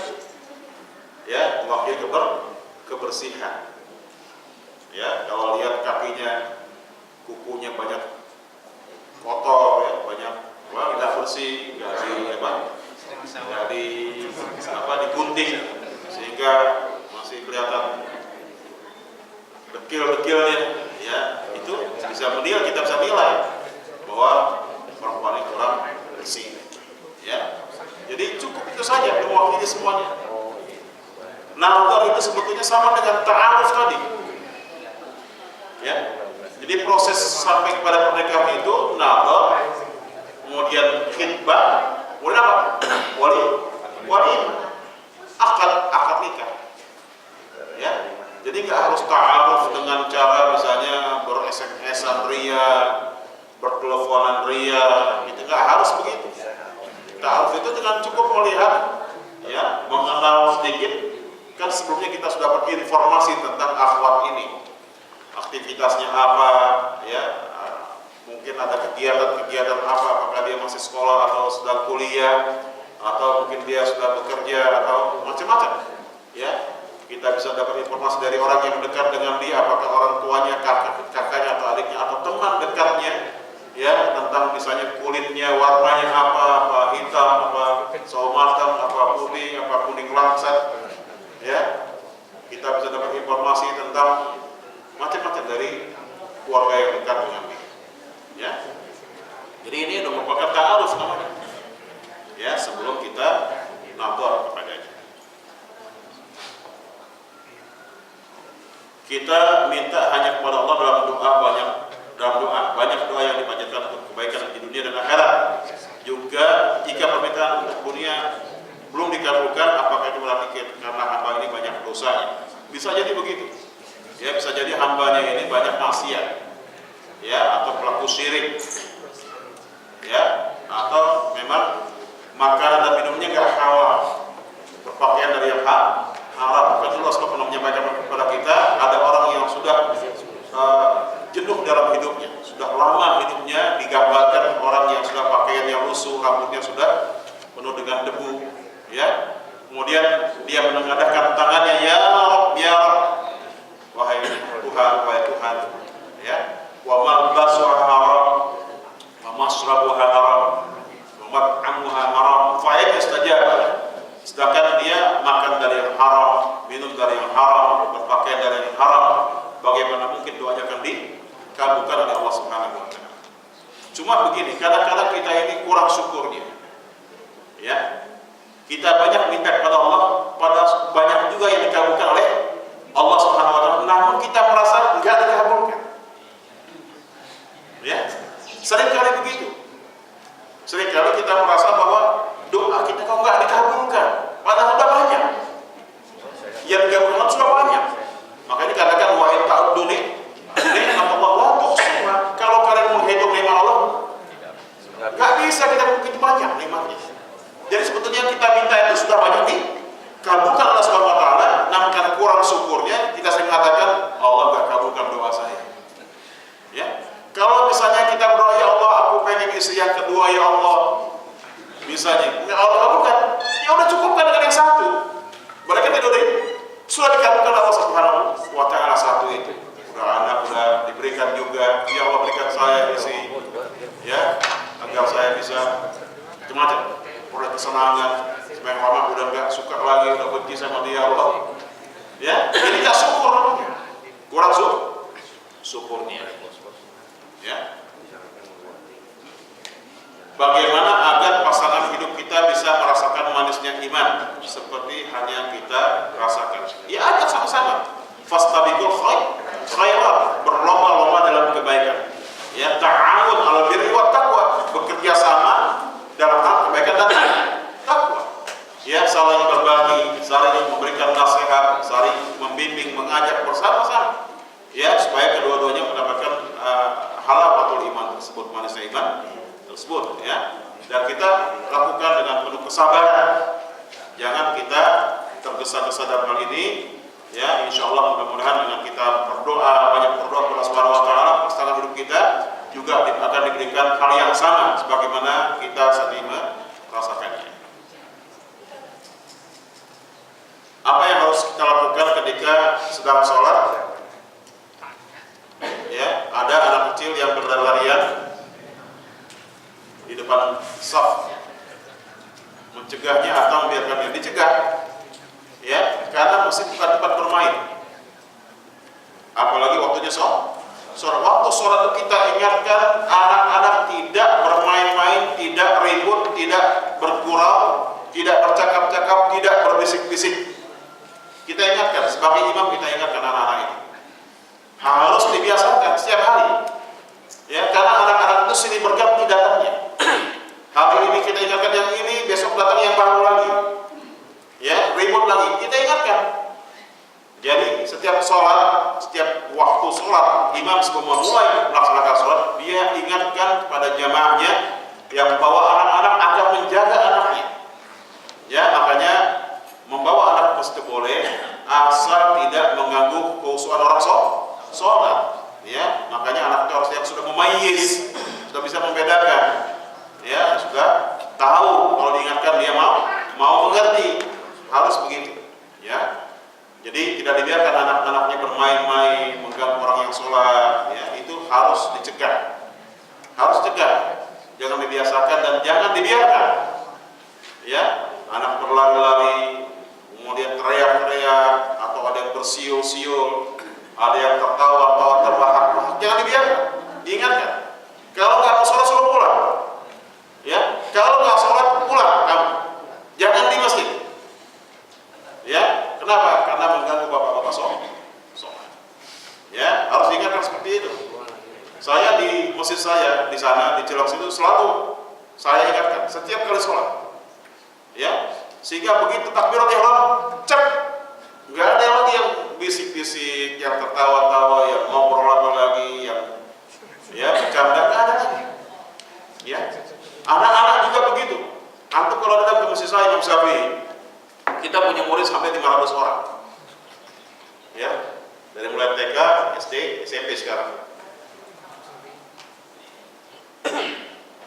ya, mewakili kebersihan. Ya, kalau lihat kakinya kukunya banyak kotor, ya, banyak tidak bersih, nggak digunting sehingga masih kelihatan dekil-dekilnya, ya, itu kita bisa nilai bahwa perempuan ini kurang bersih. Ya, jadi cukup itu saja mewakili semuanya. Nazar itu sebetulnya sama dengan ta'aruf tadi. Ya, jadi proses sampai kepada pernikahan itu nazar, kemudian khitbah, kemudian apa? Wali akad nikah. Ya, jadi nggak harus ta'aruf dengan cara misalnya ber-SMS-an ria, bertelepon dengan ria, itu nggak harus begitu. Ta'aruf itu dengan cukup melihat, ya, mengenal sedikit. Kan sebelumnya kita sudah berinformasi tentang akhwat ini, aktivitasnya apa, ya, mungkin ada kegiatan-kegiatan apa, apakah dia masih sekolah atau sedang kuliah, atau mungkin dia sudah bekerja atau macam-macam, ya. Kita bisa dapat informasi dari orang yang dekat dengan dia, apakah orang tuanya, kakaknya atau adiknya atau teman dekatnya, ya, tentang misalnya kulitnya warnanya apa hitam, apa sawo matang, apa putih, apa kuning langsat, ya. Kita bisa dapat informasi tentang macam-macam dari keluarga yang dekat dengan dia, ya. Jadi ini merupakan ta'aruf namanya, ya, sebelum kita nazar kepadanya. Kita minta hanya kepada Allah dalam doa banyak doa yang dipanjatkan untuk kebaikan di dunia dan akhirat. Juga jika permintaan untuk dunia belum dikabulkan, apakah itu berarti karena hamba ini banyak dosanya? Bisa jadi begitu, ya, bisa jadi hambanya ini banyak maksiat, ya, atau pelaku syirik, ya, atau memang makanan dan minumnya nggak halal, berpakaian dari yang haram. Kan Allah SWT menyampaikan kepada kita, ada orang yang sudah jenuh dalam hidupnya, sudah lama hidupnya, digambarkan orang yang sudah pakaian yang lusuh, rambutnya sudah penuh dengan debu, ya. Kemudian dia menengadahkan tangannya, ya Rabb, ya Rabb, wahai Tuhan, ya. Wa malbasuha haram, wa masrabuha haram, wa mat'amuha haram, fa yastajaba. Sedangkan dia makan dari yang haram, minum dari yang haram, berpakaian dari yang haram, bagaimana mungkin doanya akan dikabulkan oleh Allah Subhanahu wa taala? Cuma begini, kadang-kadang kita ini kurang syukurnya, ya. Kita banyak minta kepada Allah, banyak juga yang dikabulkan oleh Allah Subhanahu wa taala, namun kita merasa enggak dikabulkan, ya. Seringkali begitu. Seringkali kita merasa bahwa doa kita kok enggak dikabulkan, padahal sudah banyak yang dikabulkan, sudah banyak. Makanya dikatakan wa in ta'uddu ni'mat Allah la tuhsuha. Kalau kalian menghitung nikmat Allah, enggak bisa kita begitu banyak nikmatnya. Jadi sebetulnya kita minta itu sudah banyak dikabulkan Allah Subhanahu wa taala, namun karena kurang syukurnya kita sering mengatakan Allah enggak kabulkan doa saya. Ya. Kalau misalnya kita berdoa, ya Allah, aku pengen istri yang kedua, ya Allah, misalnya, enggak Allah kabulkan, ya udah cukupkan dengan yang satu. Mereka tidak sudah dikabulkan Allah Subhanahu wa taala satu itu. Udah anak udah diberikan juga, ya Allah berikan saya isi, ya, agar saya bisa macam-macam, udah kesenangan, sebagai mama udah nggak suka lagi, udah benci sama dia, Allah, ya. Jadi nggak syukur namanya, kurang syukurnya, ya. Bagaimana agar pasangan hidup kita bisa merasakan manisnya iman seperti hal yang kita rasakan? Ya, ajak sama-sama. Fastabiqul khairat, berlomba-lomba dalam kebaikan. Ya, ta'awun 'alal birri wat taqwa, bekerja sama dalam hal kebaikan dan takwa. Ya, saling berbagi, saling memberikan nasihat, saling membimbing, mengajak bersama-sama. Ya, supaya kedua-duanya mendapatkan halawatul iman tersebut, manisnya iman tersebut, ya. Dan kita lakukan dengan penuh kesabaran. Jangan kita tergesa-gesa dalam hal ini, ya. Insyaallah mudah-mudahan dengan kita berdoa, banyak berdoa kepada Allah Subhanahu wa taala, pasangan hidup kita juga akan diberikan hal yang sama sebagaimana kita saat ini merasakannya. Apa yang harus kita lakukan ketika sedang sholat? Ya, ada anak kecil yang berlarian di depan saf, mencegahnya atau membiarkan dia dicegah, ya, karena masih bukan tempat bermain. Apalagi waktunya sholat. Waktu sholat kita ingatkan anak-anak tidak bermain-main, tidak ribut, tidak bergurau, tidak bercakap-cakap, tidak berbisik-bisik. Kita ingatkan, sebagai imam kita ingatkan anak-anak ini harus dibiasakan setiap hari, ya, karena anak-anak itu silih berganti datangnya. Hari ini kita ingatkan yang ini, besok datang yang baru lagi, ya, ribut lagi, kita ingatkan. Jadi setiap sholat, setiap waktu sholat, imam sebelum memulai melaksanakan sholat, dia ingatkan kepada jamaahnya yang membawa anak-anak agar menjaga anaknya. Ya, makanya membawa anak ke masjid boleh, asal tidak mengganggu keusuhan orang sholat. Ya, makanya anak itu harus yang sudah memayyiz, sudah bisa membedakan. Ya, sudah tahu kalau diingatkan dia mau mengerti, harus begitu. Ya, jadi tidak dibiarkan anak-anaknya bermain-main, mengganggu orang yang sholat. Ya, itu harus dicegah, jangan dibiasakan dan jangan dibiarkan. Ya, anak berlari-lari, kemudian teriak-teriak, atau ada yang bersiul-siul, ada yang tertawa-tawa terbahak-bahak, jangan dibiarkan, diingatkan. Kalau nggak mau sholat, suruh pulang. Ya, kalau nggak sholat, pulang kamu, jangan di masjid. Ya, kenapa? Karena mengganggu bapak-bapak sholat. Ya, harus diingatkan seperti itu. Saya di masjid saya di sana di Cilok itu selalu saya ingatkan setiap kali sholat. Ya, sehingga begitu takbiratul ihram, cep, nggak ada lagi yang bisik-bisik, yang tertawa-tawa, yang ngobrol apa lagi, yang ya bercanda, nggak ada lagi. Ya, anak-anak juga begitu. Antum kalau datang ke masjid saya Imam Syafi'i, kita punya murid sampai 500 orang. Ya, dari mulai TK, SD, SMP sekarang.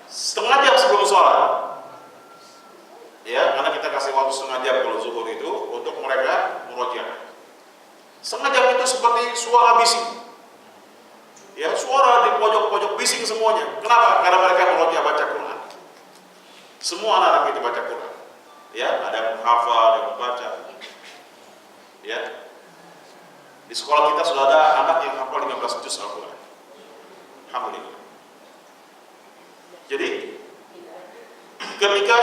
Setengah jam sebelum sholat, ya, karena kita kasih waktu setengah jam kalau zuhur itu untuk mereka murojaah. Setengah jam itu seperti suara bising. Ya, suara di pojok-pojok bising semuanya. Kenapa? Karena mereka murojaah baca Quran. Semua anak-anak itu baca Quran. Ya, ada yang menghafal, ada yang membaca. Ya. Di sekolah kita sudah ada anak yang hafal 15 juz Al-Quran. Alhamdulillah. Jadi ketika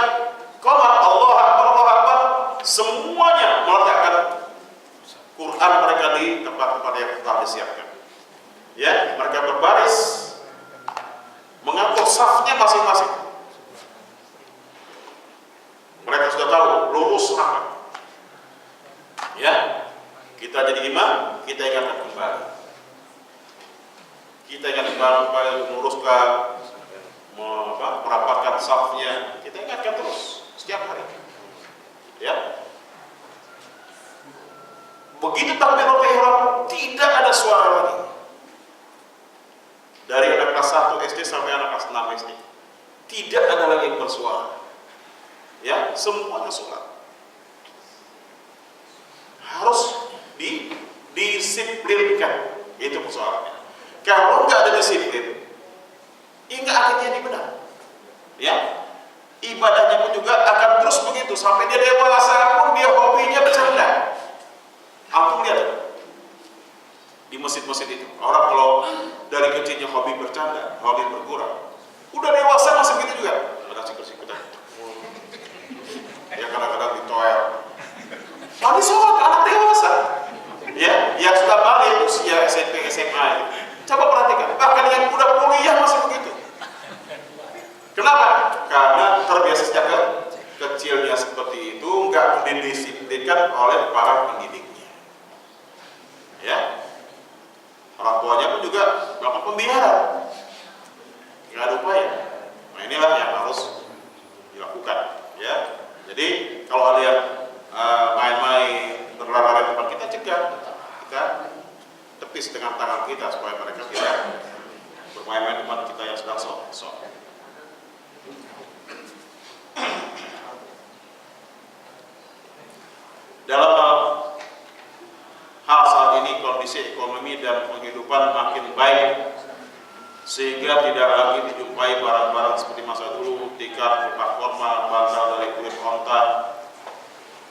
qomat Allah Akbar, semuanya meletakkan Quran mereka di tempat-tempat yang telah disiapkan. Ya, mereka berbaris mengatur safnya masing-masing. Mereka sudah tahu lurus apa. Ya, kita jadi imam, kita ingatkan kembali. Kita ingatkan kembali supaya meluruskan, merapatkan safnya. Kita ingatkan terus setiap hari. Ya. Begitu takbiratul ihram, tidak ada suara lagi. Dari anak kelas 1 SD sampai anak kelas 6 SD, tidak ada lagi yang bersuara. Ya, semuanya sholat. Harus didisiplinkan, itu persoalannya. Kalau nggak ada disiplin, nggak akan jadi benar. Ya, ibadahnya pun juga akan terus begitu sampai dia dewasa pun dia hobinya bercanda. Aku lihat di masjid-masjid itu, orang kalau dari kecilnya hobi bercanda, hobi bergurau, udah dewasa masih begitu juga. Ada sikut-sikutan. Ya kadang-kadang ditoel. Tadi sholat anak dewasa, ya, yang sudah balik usia SMP, SMA itu. Coba perhatikan, bahkan yang udah kuliah masih begitu. Kenapa? Karena terbiasa sejak kecilnya seperti itu, nggak didisiplinkan oleh para pendidiknya. Ya, orang tuanya pun juga melakukan pembiaran, nggak ada upaya. Nah, inilah yang harus dilakukan. Ya, jadi kalau ada yang main-main berlari-lari tempat kita cegah, kita tepis dengan tangan kita supaya mereka tidak bermain-main tempat kita yang sedang sholat. Dalam hal saat ini kondisi ekonomi dan penghidupan makin baik sehingga tidak lagi dijumpai barang-barang seperti masa dulu, tikar, buka formal, bantal dari kulit onta.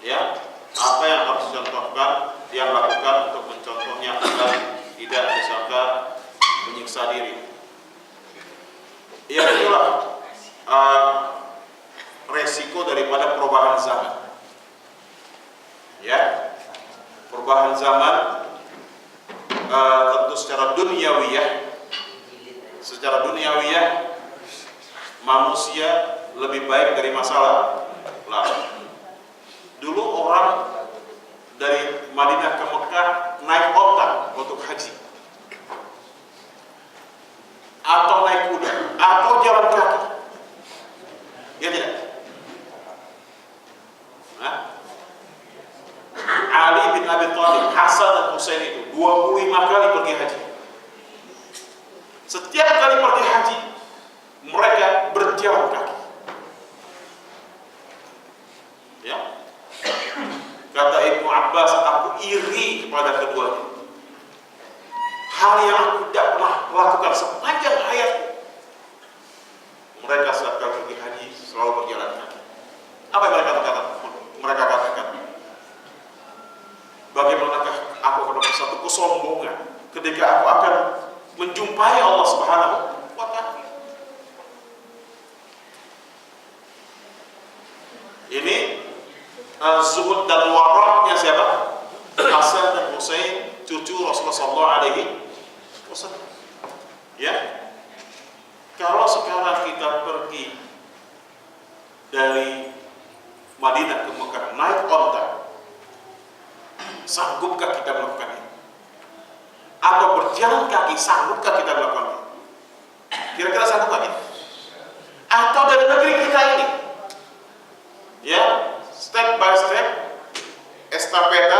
Ya, apa yang harus dicontohkan, yang lakukan untuk mencontohnya agar tidak disangka menyiksa diri. Ya, itulah resiko daripada perubahan zaman. Ya, perubahan zaman tentu secara duniawiyah manusia lebih baik dari masalah lalu. Dulu orang dari Madinah ke Mekah naik onta untuk haji. atau naik kuda, atau jalan kaki. Ya tidak? Hah? Ali bin Abi Thalib, Hasan dan Husain itu 25 kali pergi haji. Setiap kali pergi haji, mereka berjalan kaki. Ya. Kata Ibnu Abbas, aku iri kepada keduanya. Hal yang aku tidak pernah lakukan sepanjang hayatku. Mereka saat kali pergi haji selalu berjalan kaki. Apa yang mereka katakan? Bagaimanakah aku akan dapat satu kesombongan ketika aku akan menjumpai Allah Subhanahu wa Ta'ala? Ini zuhud dan waraknya siapa? Hasan dan Husain, cucu Rasulullah sallallahu alaihi wasallam. Ya. Kalau sekarang kita pergi dari Madinah ke Mekah naik onta, sanggupkah kita melakukannya? Atau berjalan kaki, sanggupkah kita melakukannya? Kira-kira sanggup nggak? Atau dari negeri kita ini, ya, step by step, estafeta